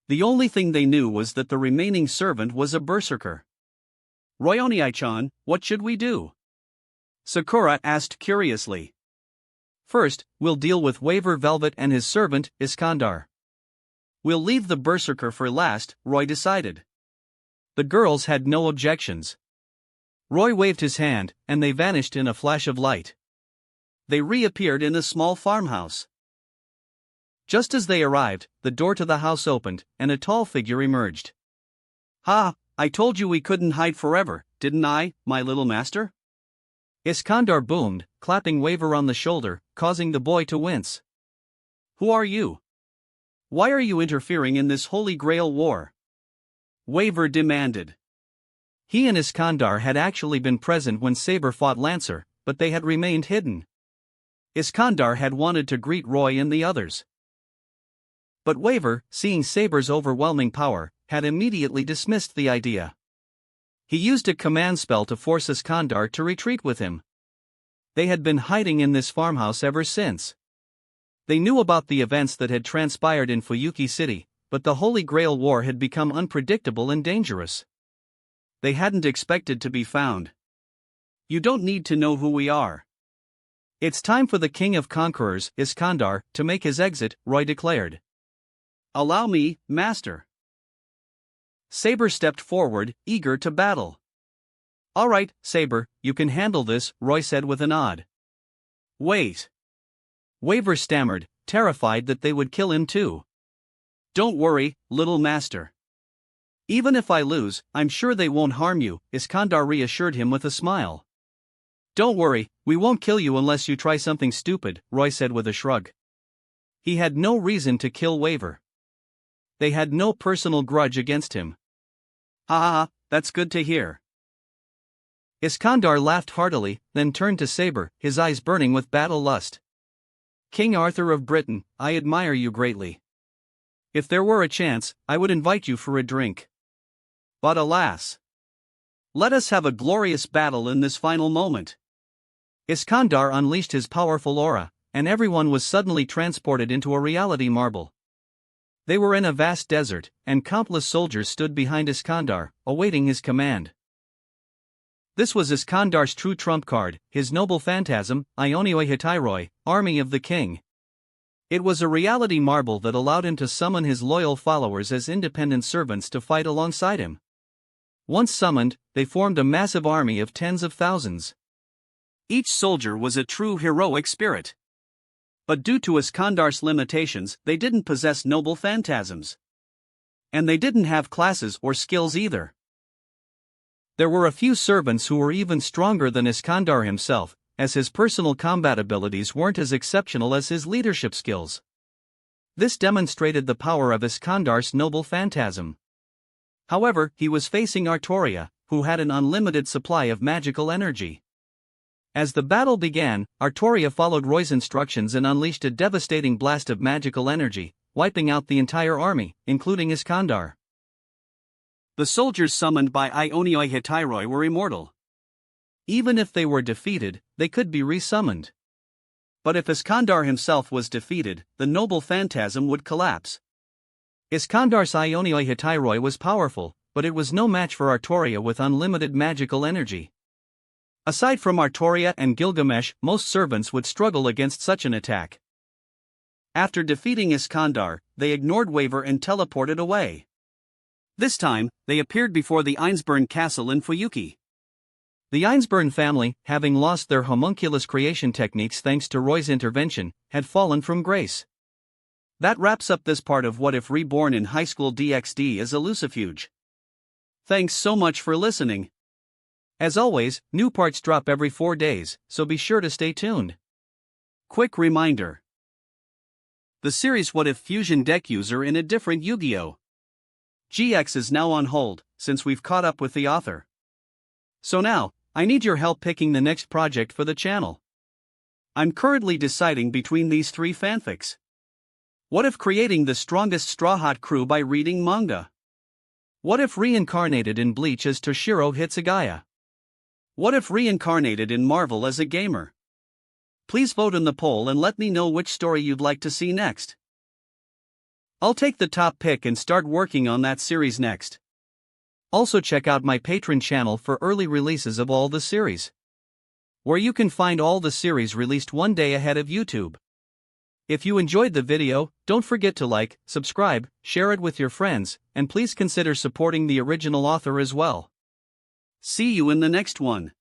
Speaker 1: The only thing they knew was that the remaining servant was a berserker. Royoni-chan, what should we do? Sakura asked curiously. First, we'll deal with Waver Velvet and his servant, Iskandar. We'll leave the berserker for last, Roy decided. The girls had no objections. Roy waved his hand, and they vanished in a flash of light. They reappeared in a small farmhouse. Just as they arrived, the door to the house opened, and a tall figure emerged. Ha, I told you we couldn't hide forever, didn't I, my little master? Iskandar boomed, clapping Waver on the shoulder, causing the boy to wince. Who are you? Why are you interfering in this Holy Grail war? Waver demanded. He and Iskandar had actually been present when Saber fought Lancer, but they had remained hidden. Iskandar had wanted to greet Roy and the others. But Waver, seeing Saber's overwhelming power, had immediately dismissed the idea. He used a command spell to force Iskandar to retreat with him. They had been hiding in this farmhouse ever since. They knew about the events that had transpired in Fuyuki City, but the Holy Grail War had become unpredictable and dangerous. They hadn't expected to be found. You don't need to know who we are. It's time for the King of Conquerors, Iskandar, to make his exit, Roy declared. Allow me, Master. Saber stepped forward, eager to battle. All right, Saber, you can handle this, Roy said with a nod. Wait. Waver stammered, terrified that they would kill him too. Don't worry, little master. Even if I lose, I'm sure they won't harm you, Iskandar reassured him with a smile. Don't worry, we won't kill you unless you try something stupid, Roy said with a shrug. He had no reason to kill Waver. They had no personal grudge against him. Ha ha ha, that's good to hear. Iskandar laughed heartily, then turned to Saber, his eyes burning with battle lust. King Arthur of Britain, I admire you greatly. If there were a chance, I would invite you for a drink. But alas. Let us have a glorious battle in this final moment. Iskandar unleashed his powerful aura, and everyone was suddenly transported into a reality marble. They were in a vast desert, and countless soldiers stood behind Iskandar, awaiting his command. This was Iskandar's true trump card, his noble phantasm, Ionioi Hitairoi, Army of the King. It was a reality marble that allowed him to summon his loyal followers as independent servants to fight alongside him. Once summoned, they formed a massive army of tens of thousands. Each soldier was a true heroic spirit. But due to Iskandar's limitations, they didn't possess noble phantasms. And they didn't have classes or skills either. There were a few servants who were even stronger than Iskandar himself, as his personal combat abilities weren't as exceptional as his leadership skills. This demonstrated the power of Iskandar's noble phantasm. However, he was facing Artoria, who had an unlimited supply of magical energy. As the battle began, Artoria followed Roy's instructions and unleashed a devastating blast of magical energy, wiping out the entire army, including Iskandar. The soldiers summoned by Ionioi Hitairoi were immortal. Even if they were defeated, they could be resummoned. But if Iskandar himself was defeated, the noble phantasm would collapse. Iskandar's Ionioi Hitairoi was powerful, but it was no match for Artoria with unlimited magical energy. Aside from Artoria and Gilgamesh, most servants would struggle against such an attack. After defeating Iskandar, they ignored Waver and teleported away. This time, they appeared before the Einsburn castle in Fuyuki. The Einsburn family, having lost their homunculus creation techniques thanks to Roy's intervention, had fallen from grace. That wraps up this part of What If Reborn in Highschool DxD as a Lucifuge. Thanks so much for listening. As always, new parts drop every 4 days, so be sure to stay tuned. Quick reminder. The series What If Fusion deck user in a different Yu-Gi-Oh! GX is now on hold, since we've caught up with the author. So now, I need your help picking the next project for the channel. I'm currently deciding between these 3 fanfics. What if creating the strongest Strawhat crew by reading manga? What if Reincarnated in Bleach as Toshiro Hitsugaya? What if Reincarnated in Marvel as a gamer? Please vote in the poll and let me know which story you'd like to see next. I'll take the top pick and start working on that series next. Also check out my Patreon channel for early releases of all the series, where you can find all the series released 1 day ahead of YouTube. If you enjoyed the video, don't forget to like, subscribe, share it with your friends, and please consider supporting the original author as well. See you in the next one.